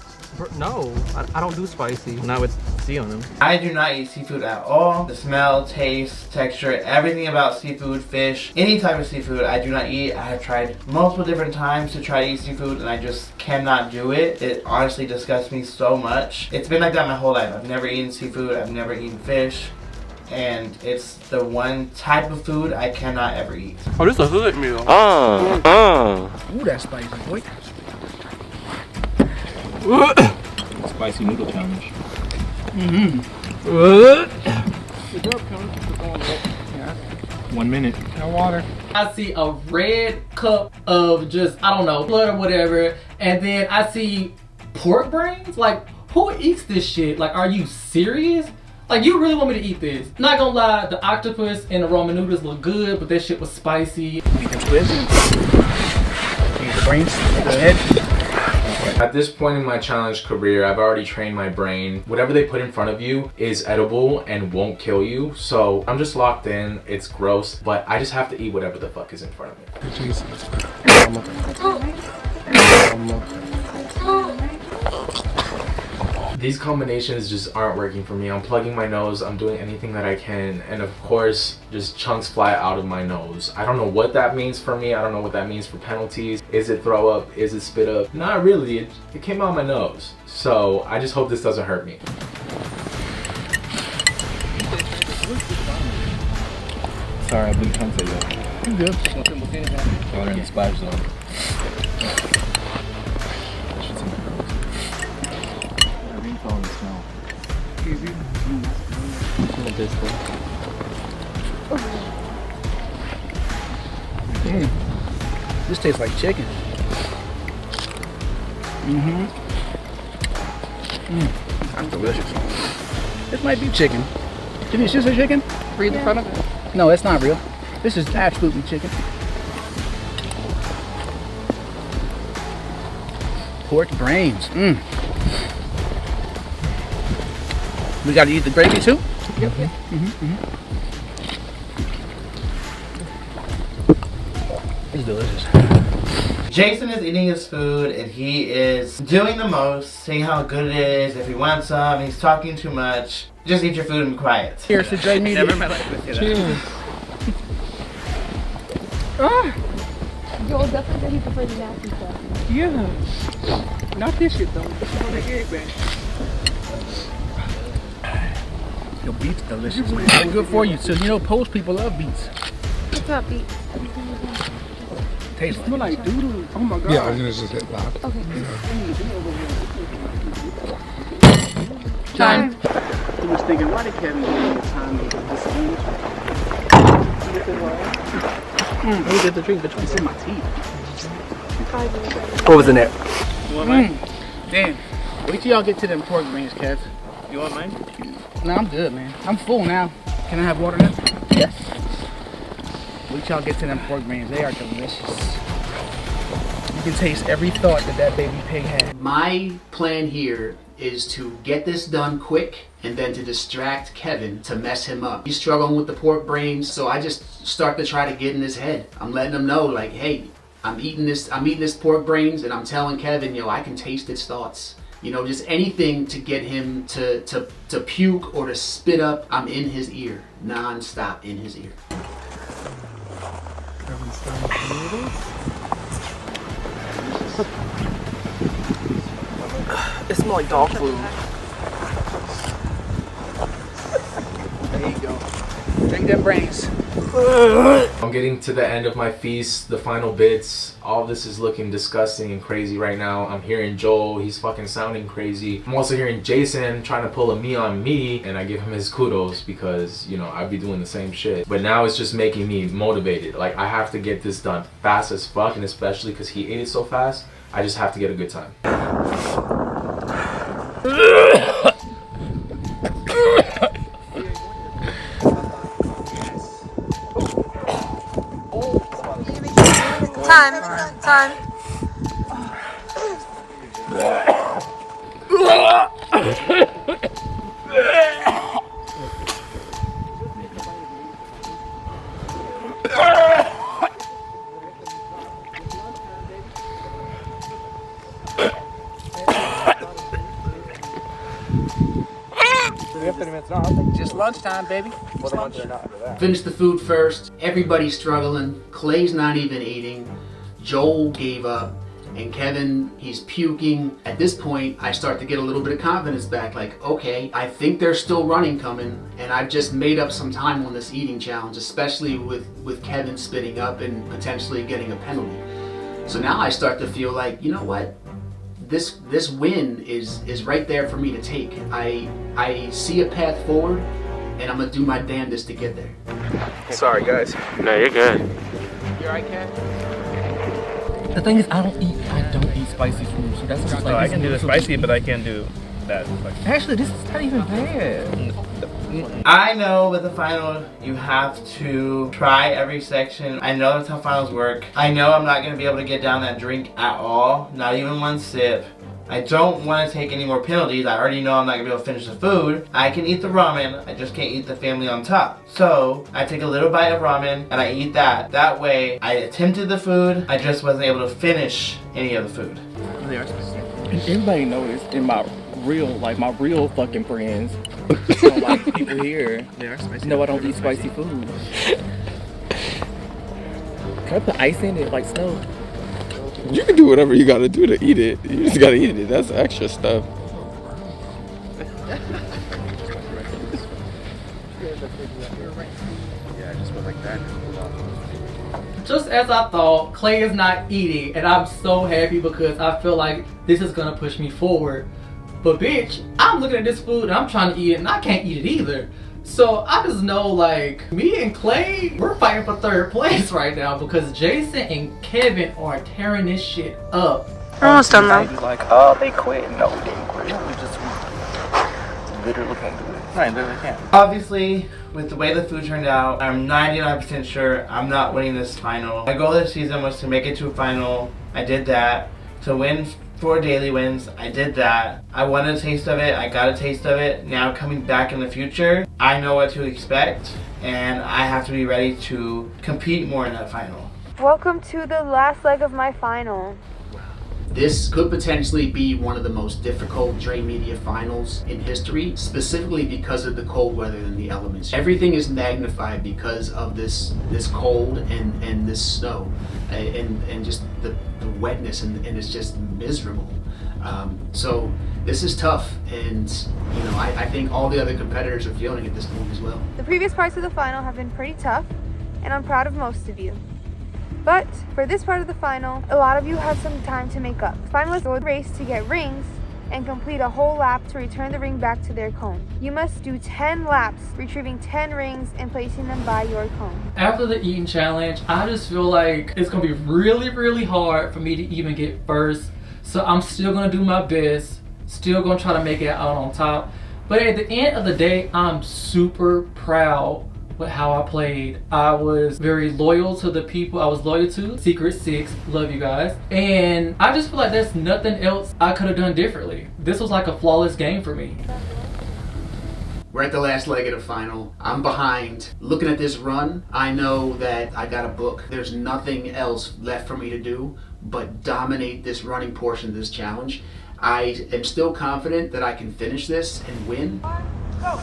No, I don't do spicy. Not with sea on them. I do not eat seafood at all. The smell, taste, texture, everything about seafood, fish, any type of seafood, I do not eat. I have tried multiple different times to try to eat seafood, and I just cannot do it. It honestly disgusts me so much. It's been like that my whole life. I've never eaten seafood. I've never eaten fish. And it's the one type of food I cannot ever eat. Oh, this is a hood meal. Ooh, that's spicy, boy. Spicy noodle challenge. Mm-hmm. 1 minute. No water. I see a red cup of just, I don't know, blood or whatever, and then I see pork brains? Like, who eats this shit? Like, are you serious? Like, you really want me to eat this? Not gonna lie, the octopus and the ramen noodles look good, but that shit was spicy. Eat them squids. Eat the brains. Go ahead. At this point in my challenge career, I've already trained my brain. Whatever they put in front of you is edible and won't kill you. So I'm just locked in. It's gross, but I just have to eat whatever the fuck is in front of me. These combinations just aren't working for me. I'm plugging my nose, I'm doing anything that I can, and of course, just chunks fly out of my nose. I don't know what that means for me. I don't know what that means for penalties. Is it throw up? Is it spit up? Not really. It came out of my nose. So I just hope this doesn't hurt me. Sorry, I didn't come to you. You good? Y'all are in the splash zone. This tastes like chicken. That's delicious. This might be chicken. Janiece, is this chicken? Read the front of it. No, it's not real. This is absolutely chicken. Pork brains. We gotta eat the gravy too? Yep. It's delicious. Jason is eating his food and he is doing the most, saying how good it is, if he wants some, he's talking too much. Just eat your food and be quiet. Cheers to J Media. Never in my life. Cheers. Joel definitely said he prefers the nasty stuff. Yeah. Not this shit though. This is on the egg bag. Your beets delicious, man. It's good for you. So you know, post people love beets. What's up, beets? Tastes Smell like doodle. Oh my god. Yeah, I was gonna just hit that. Okay. Time. I was thinking, why did Kevin give me a time to get this sandwich? Let me get the drink. The drink's in my teeth. What was in there? You want mine? Damn. Wait till y'all get to them pork brains, Kev. You want mine? No, I'm good, man. I'm full now. Can I have water now? Yes. Wait y'all get to them pork brains. They are delicious. You can taste every thought that baby pig had. My plan here is to get this done quick and then to distract Kevin to mess him up. He's struggling with the pork brains, so I just start to try to get in his head. I'm letting him know, like, hey, I'm eating this pork brains, and I'm telling Kevin, yo, I can taste its thoughts. You know, just anything to get him to puke or to spit up. I'm in his ear, non-stop in his ear. It smells like dog food. There you go. Drink them brains. I'm getting to the end of my feast, the final bits. All of this is looking disgusting and crazy right now. I'm hearing Joel, he's fucking sounding crazy. I'm also hearing Jason trying to pull a me on me, and I give him his kudos because, you know, I'd be doing the same shit. But now it's just making me motivated. Like, I have to get this done fast as fuck, and especially because he ate it so fast, I just have to get a good time. Time. Just lunchtime, baby. Finish the food first. Everybody's struggling. Clay's not even eating. Joel gave up. And Kevin, he's puking. At this point, I start to get a little bit of confidence back. Like, okay, I think there's still running coming. And I've just made up some time on this eating challenge, especially with Kevin spitting up and potentially getting a penalty. So now I start to feel like, you know what? This win is right there for me to take. I see a path forward, and I'm gonna do my damnedest to get there. Sorry, guys. No, you're good. You alright, Kat? The thing is, I don't eat spicy food, so that's just like. I can do the spicy, but I can't do that. Actually, this is not even bad. I know with the final, you have to try every section. I know that's how finals work. I know I'm not going to be able to get down that drink at all, not even one sip. I don't want to take any more penalties. I already know I'm not going to be able to finish the food. I can eat the ramen, I just can't eat the family on top. So I take a little bite of ramen and I eat that. That way I attempted the food, I just wasn't able to finish any of the food. And everybody knows in my real fucking friends, you know, like people here, know I don't eat spicy food. Can I put ice in it like snow? You can do whatever you gotta do to eat it. You just gotta eat it. That's extra stuff. Yeah, just put like that. Just as I thought, Clay is not eating, and I'm so happy because I feel like this is gonna push me forward. But bitch, I'm looking at this food and I'm trying to eat it and I can't eat it either. So I just know, like, me and Clay, we're fighting for third place right now because Jason and Kevin are tearing this shit up. Almost done though. Like, oh, they quit. No, we didn't quit. We just literally can't do it. I literally can't. Obviously, with the way the food turned out, I'm 99% sure I'm not winning this final. My goal this season was to make it to a final. I did that. To win 4 daily wins, I did that. I wanted a taste of it, I got a taste of it. Now coming back in the future, I know what to expect and I have to be ready to compete more in that final. Welcome to the last leg of my final. This could potentially be one of the most difficult Dre Media finals in history, specifically because of the cold weather and the elements. Everything is magnified because of this cold and this snow and just the wetness and it's just miserable. So this is tough, and you know I think all the other competitors are feeling it at this point as well. The previous parts of the final have been pretty tough, and I'm proud of most of you. But for this part of the final, a lot of you have some time to make up. Finalists will race to get rings and complete a whole lap to return the ring back to their cone. You must do 10 laps, retrieving 10 rings and placing them by your cone. After the eating challenge, I just feel like it's gonna be really, really hard for me to even get first. So I'm still gonna do my best, still gonna try to make it out on top. But at the end of the day, I'm super proud with how I played. I was very loyal to the people I was loyal to. Secret Six, love you guys. And I just feel like there's nothing else I could have done differently. This was like a flawless game for me. We're at the last leg of the final. I'm behind. Looking at this run, I know that I got a book. There's nothing else left for me to do but dominate this running portion of this challenge. I am still confident that I can finish this and win. Go!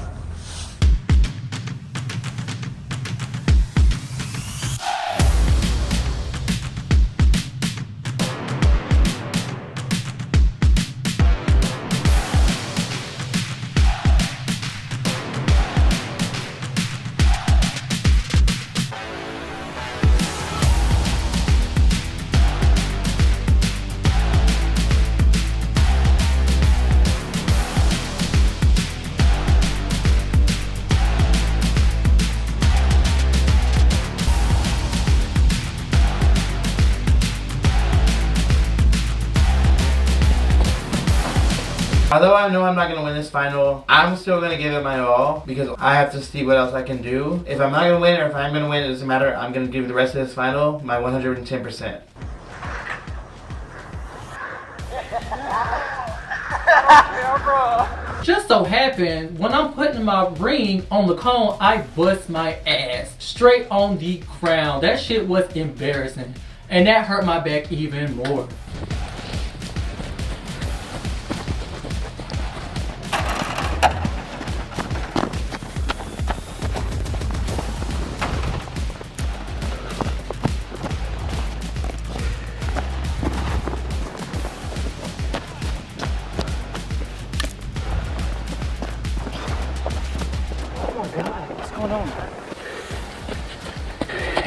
Although I know I'm not going to win this final, I'm still going to give it my all because I have to see what else I can do. If I'm not going to win or if I'm going to win, it doesn't matter. I'm going to give the rest of this final my 110%. Just so happened, when I'm putting my ring on the cone, I bust my ass straight on the ground. That shit was embarrassing. And that hurt my back even more.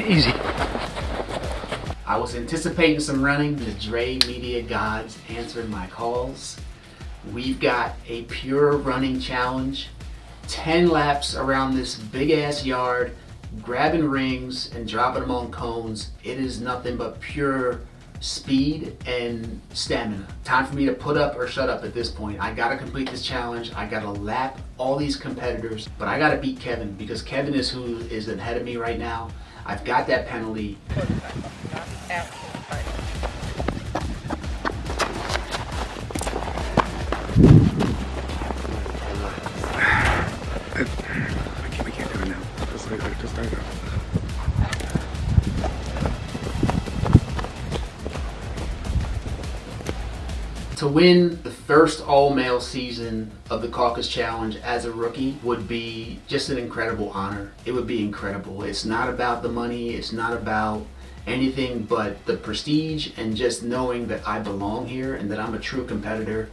Easy. I was anticipating some running. The Dre Media gods answered my calls. We've got a pure running challenge. 10 laps around this big ass yard, grabbing rings and dropping them on cones. It is nothing but pure speed and stamina. Time for me to put up or shut up at this point. I gotta complete this challenge. I gotta lap all these competitors, but I gotta beat Kevin because Kevin is who is ahead of me right now. I've got that penalty. We can't do it now. Just let it go. To win the first all-male season of the Caucus Challenge as a rookie would be just an incredible honor. It would be incredible. It's not about the money, it's not about anything but the prestige and just knowing that I belong here and that I'm a true competitor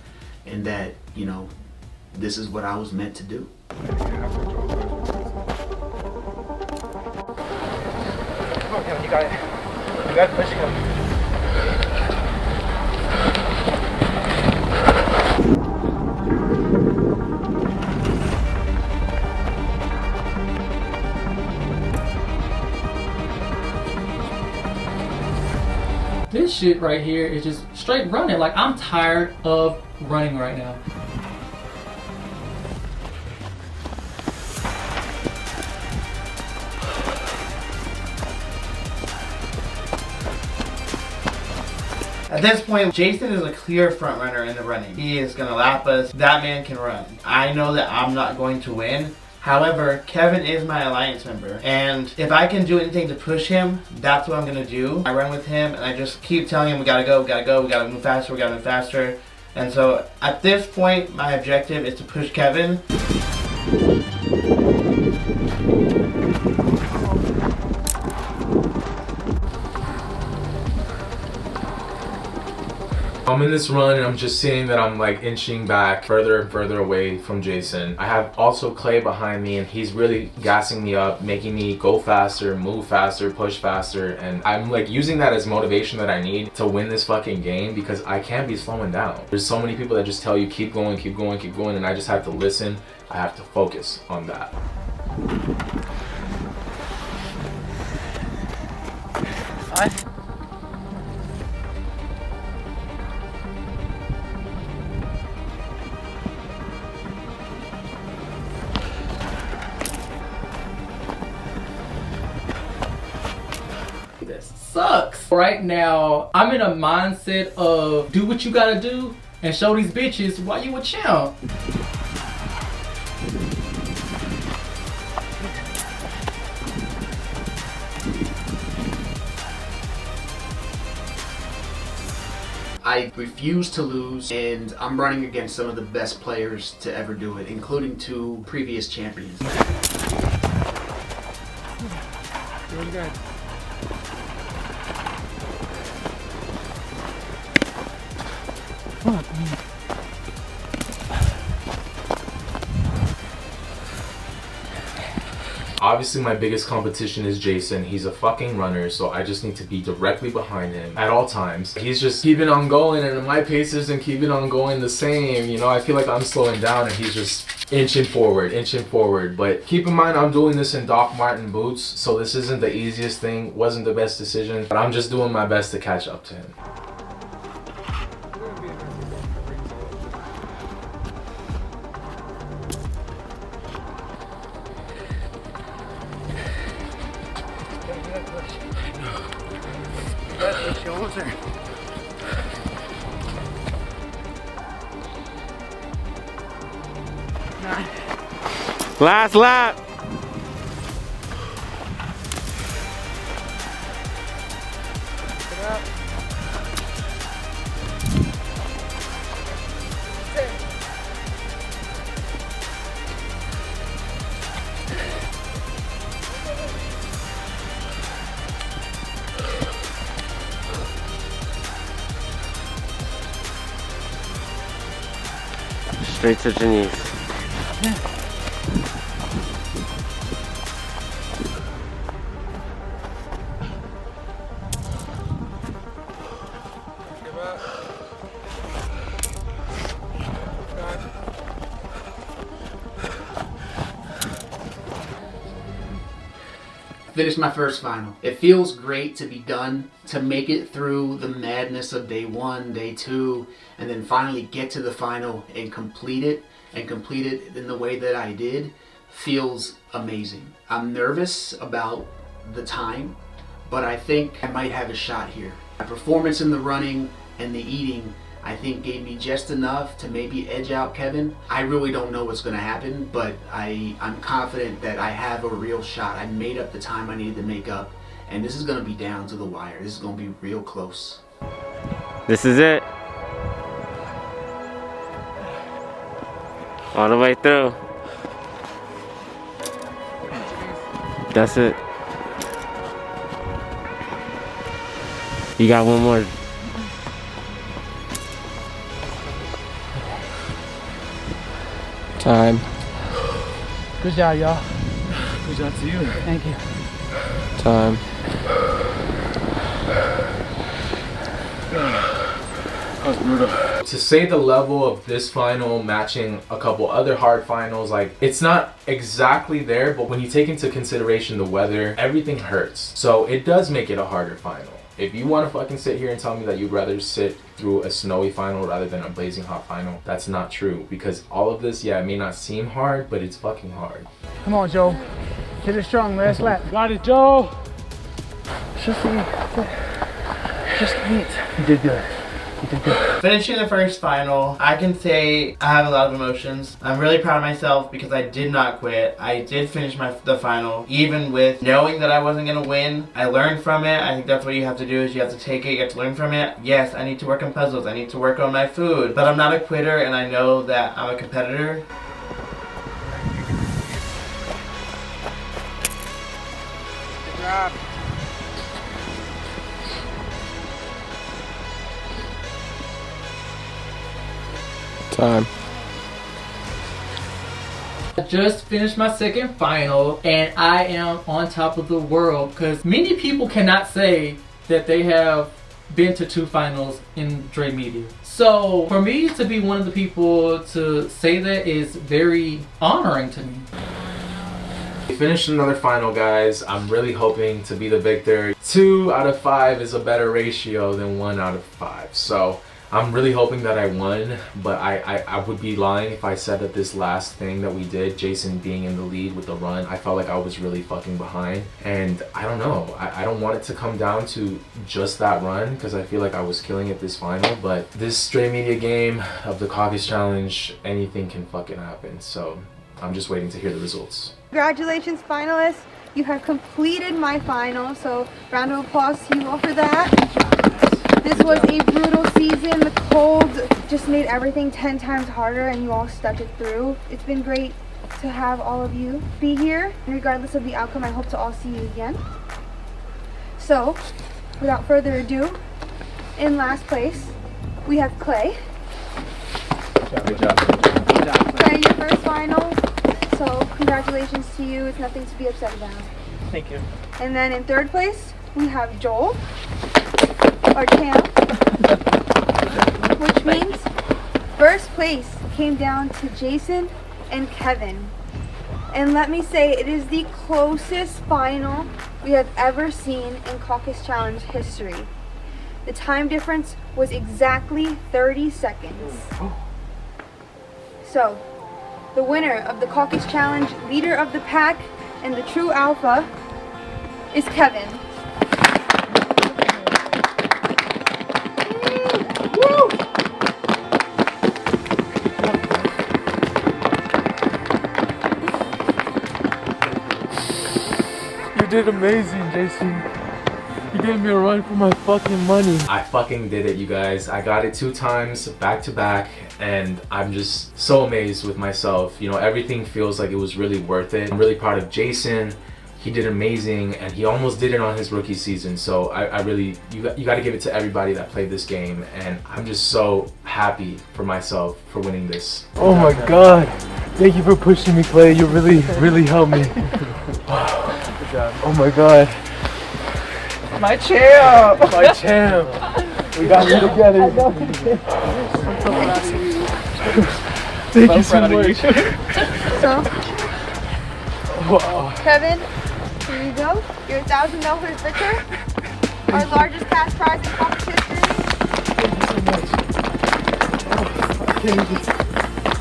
and that, you know, this is what I was meant to do. Come on, Kevin, you got it. You got to push him. This shit right here is just straight running. Like, I'm tired of running right now. At this point, Jason is a clear front runner in the running. He is going to lap us. That man can run. I know that I'm not going to win. However, Kevin is my alliance member, and if I can do anything to push him, that's what I'm gonna do. I run with him, and I just keep telling him, we gotta go, we gotta go, we gotta move faster, we gotta move faster. And so, at this point, my objective is to push Kevin. I'm in this run and I'm just seeing that I'm like inching back further and further away from Jason. I have also Clay behind me and he's really gassing me up, making me go faster, move faster, push faster, and I'm like using that as motivation that I need to win this fucking game because I can't be slowing down. There's so many people that just tell you keep going, keep going, keep going, and I just have to listen. I have to focus on that. Right now, I'm in a mindset of do what you gotta do and show these bitches why you a champ. I refuse to lose, and I'm running against some of the best players to ever do it, including 2 previous champions. Obviously, my biggest competition is Jason. He's a fucking runner, so I just need to be directly behind him at all times. He's just keeping on going, and my pace isn't keeping on going the same. You know, I feel like I'm slowing down, and he's just inching forward. But keep in mind, I'm doing this in Doc Marten boots, so this isn't the easiest thing, wasn't the best decision, but I'm just doing my best to catch up to him. Last lap. Straight to Janiece. Finished my first final. It feels great to be done, to make it through the madness of day 1, day 2, and then finally get to the final and complete it in the way that I did. Feels amazing. I'm nervous about the time, but I think I might have a shot here. My performance in the running and the eating, I think, gave me just enough to maybe edge out Kevin. I really don't know what's going to happen, but I'm confident that I have a real shot. I made up the time I needed to make up, and this is going to be down to the wire. This is going to be real close. This is it. All the way through. That's it. You got one more. Time. Good job, y'all. Good job to you. Thank you. Time. That was brutal. To say the level of this final matching a couple other hard finals, like, it's not exactly there, but when you take into consideration the weather, everything hurts. So it does make it a harder final. If you want to fucking sit here and tell me that you'd rather sit through a snowy final rather than a blazing hot final, that's not true. Because all of this, yeah, it may not seem hard, but it's fucking hard. Come on, Joe. Hit it strong, last lap. Got it, Joe. Just eat. You did good. Finishing the first final, I can say I have a lot of emotions. I'm really proud of myself because I did not quit. I did finish the final, even with knowing that I wasn't going to win. I learned from it. I think that's what you have to do, is you have to take it, you have to learn from it. Yes, I need to work on puzzles, I need to work on my food, but I'm not a quitter, and I know that I'm a competitor. Good job. Time. I just finished my second final and I am on top of the world because many people cannot say that they have been to 2 finals in Dre Media. So for me to be one of the people to say that is very honoring to me. We finished another final, guys. I'm really hoping to be the victor. 2 out of 5 is a better ratio than 1 out of 5. So I'm really hoping that I won, but I would be lying if I said that this last thing that we did, Jason being in the lead with the run, I felt like I was really fucking behind. And I don't know, I don't want it to come down to just that run, because I feel like I was killing it this final, but this Stray Media game of the Caucus Challenge, anything can fucking happen. So I'm just waiting to hear the results. Congratulations, finalists. You have completed my final, so round of applause to you all for that. This was a brutal season. The cold just made everything 10 times harder and you all stuck it through. It's been great to have all of you be here. Regardless of the outcome, I hope to all see you again. So, without further ado, in last place, we have Clay. Good job. Clay, your first final. So, congratulations to you. It's nothing to be upset about. Thank you. And then in third place, we have Joel, our champ, which means first place came down to Jason and Kevin. And let me say, it is the closest final we have ever seen in Caucus Challenge history. The time difference was exactly 30 seconds. So, the winner of the Caucus Challenge, leader of the pack, and the true alpha is Kevin. Woo! You did amazing, Jason. You gave me a run for my fucking money. I fucking did it, you guys. I got it 2 times back to back, and I'm just so amazed with myself. You know, everything feels like it was really worth it. I'm really proud of Jason. He did amazing, and he almost did it on his rookie season. So I really, you got to give it to everybody that played this game, and I'm just so happy for myself for winning this. Oh my God. Thank you for pushing me, Clay. You really helped me. Oh my God. My champ! My champ! We got it together. Thank you so much. So, Wow. Kevin, here you go. Your $1,000 victor. Our largest cash prize in Caucus history.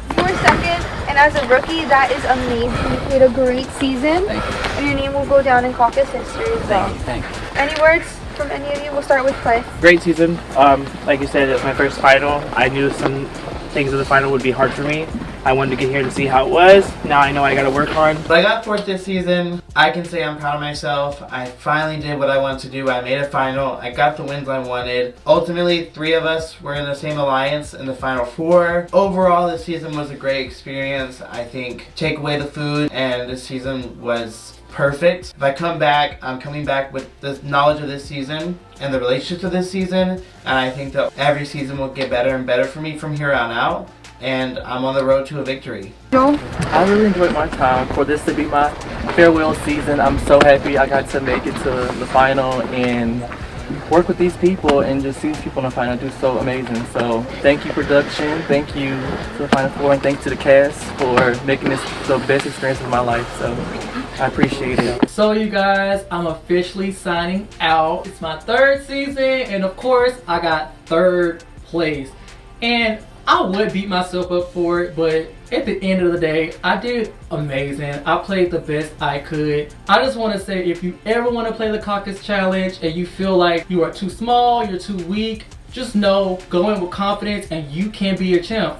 You were second, and as a rookie, that is amazing. You played a great season. Thank you. And your name will go down in Caucus history as well. Thank you. Any words from any of you? We'll start with Clay. Great season. Like you said, it was my first final. I knew some things of the final would be hard for me. I wanted to get here to see how it was. Now I know I gotta work hard. But I got 4th this season. I can say I'm proud of myself. I finally did what I wanted to do. I made a final. I got the wins I wanted. Ultimately, 3 of us were in the same alliance in the final 4. Overall, this season was a great experience. I think take away the food, and this season was perfect. If I come back, I'm coming back with the knowledge of this season and the relationships of this season, and I think that every season will get better and better for me from here on out, and I'm on the road to a victory. Joel? I really enjoyed my time. For this to be my farewell season, I'm so happy I got to make it to the final and work with these people and just see these people in the final do so amazing. So thank you, production. Thank you to the Final Four, and thanks to the cast for making this the best experience of my life. So I appreciate it. So you guys, I'm officially signing out. It's my 3rd season, and of course I got 3rd place. And I would beat myself up for it, but at the end of the day, I did amazing. I played the best I could. I just want to say, if you ever want to play the Caucus Challenge and you feel like you are too small, you're too weak, just know, go in with confidence and you can be a champ.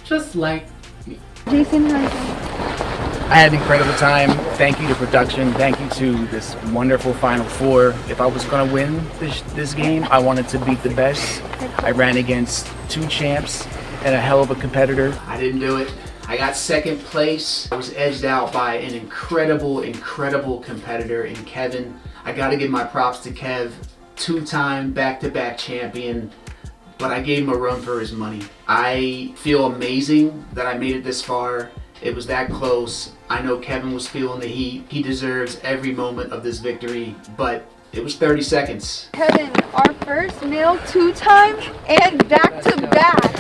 Just like me. Jason, I had an incredible time. Thank you to production. Thank you to this wonderful Final Four. If I was going to win this game, I wanted to beat the best. I ran against 2 champs and a hell of a competitor. I didn't do it. I got 2nd place. I was edged out by an incredible competitor in Kevin. I got to give my props to Kev, 2-time back-to-back champion, but I gave him a run for his money. I feel amazing that I made it this far. It was that close. I know Kevin was feeling the heat. He deserves every moment of this victory, but it was 30 seconds. Kevin, our first male 2-time and back-to-back.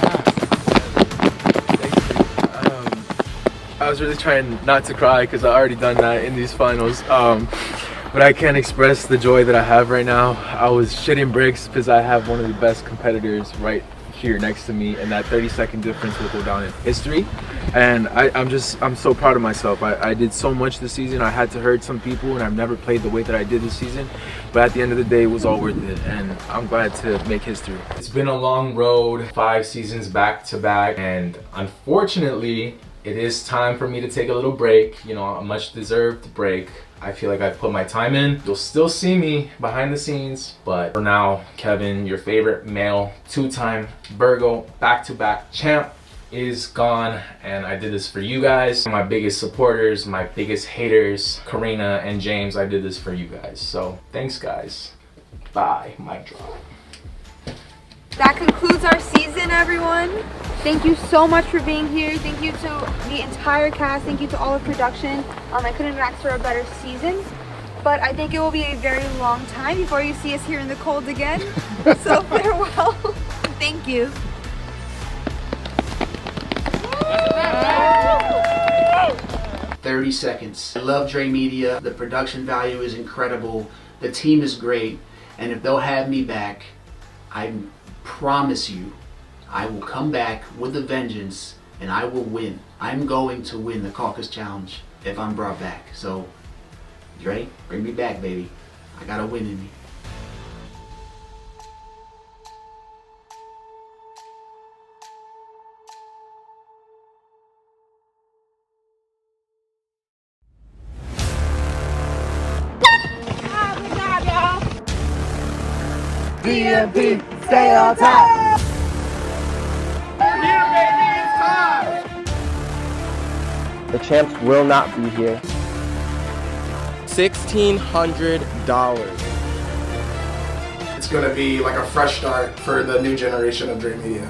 I was really trying not to cry because I already done that in these finals. But I can't express the joy that I have right now. I was shitting bricks because I have one of the best competitors right here next to me, and that 30-second difference will go down in history. And I'm so proud of myself. I did so much this season. I had to hurt some people, and I've never played the way that I did this season. But at the end of the day, it was all worth it, and I'm glad to make history. It's been a long road, 5 seasons back to back, and unfortunately, it is time for me to take a little break, you know, a much deserved break. I feel like I've put my time in. You'll still see me behind the scenes, but for now, Kevin, your favorite male 2-time Virgo back-to-back champ, is gone, and I did this for you guys. My biggest supporters, my biggest haters, Karina and James, I did this for you guys. So thanks, guys. Bye. Mic drop. That concludes our season, everyone. Thank you so much for being here. Thank you to the entire cast. Thank you to all of production. I couldn't have asked for a better season, but I think it will be a very long time before you see us here in the cold again. So farewell. Thank you. 30 seconds. I love Dre Media. The production value is incredible. The team is great. And if they'll have me back, I promise you, I will come back with a vengeance and I will win. I'm going to win the Caucus Challenge if I'm brought back. So, Dre, bring me back, baby. I got a win in me. DMP, stay on top. Here, baby, it's time. The champs will not be here. $1,600. It's gonna be like a fresh start for the new generation of Dre Media.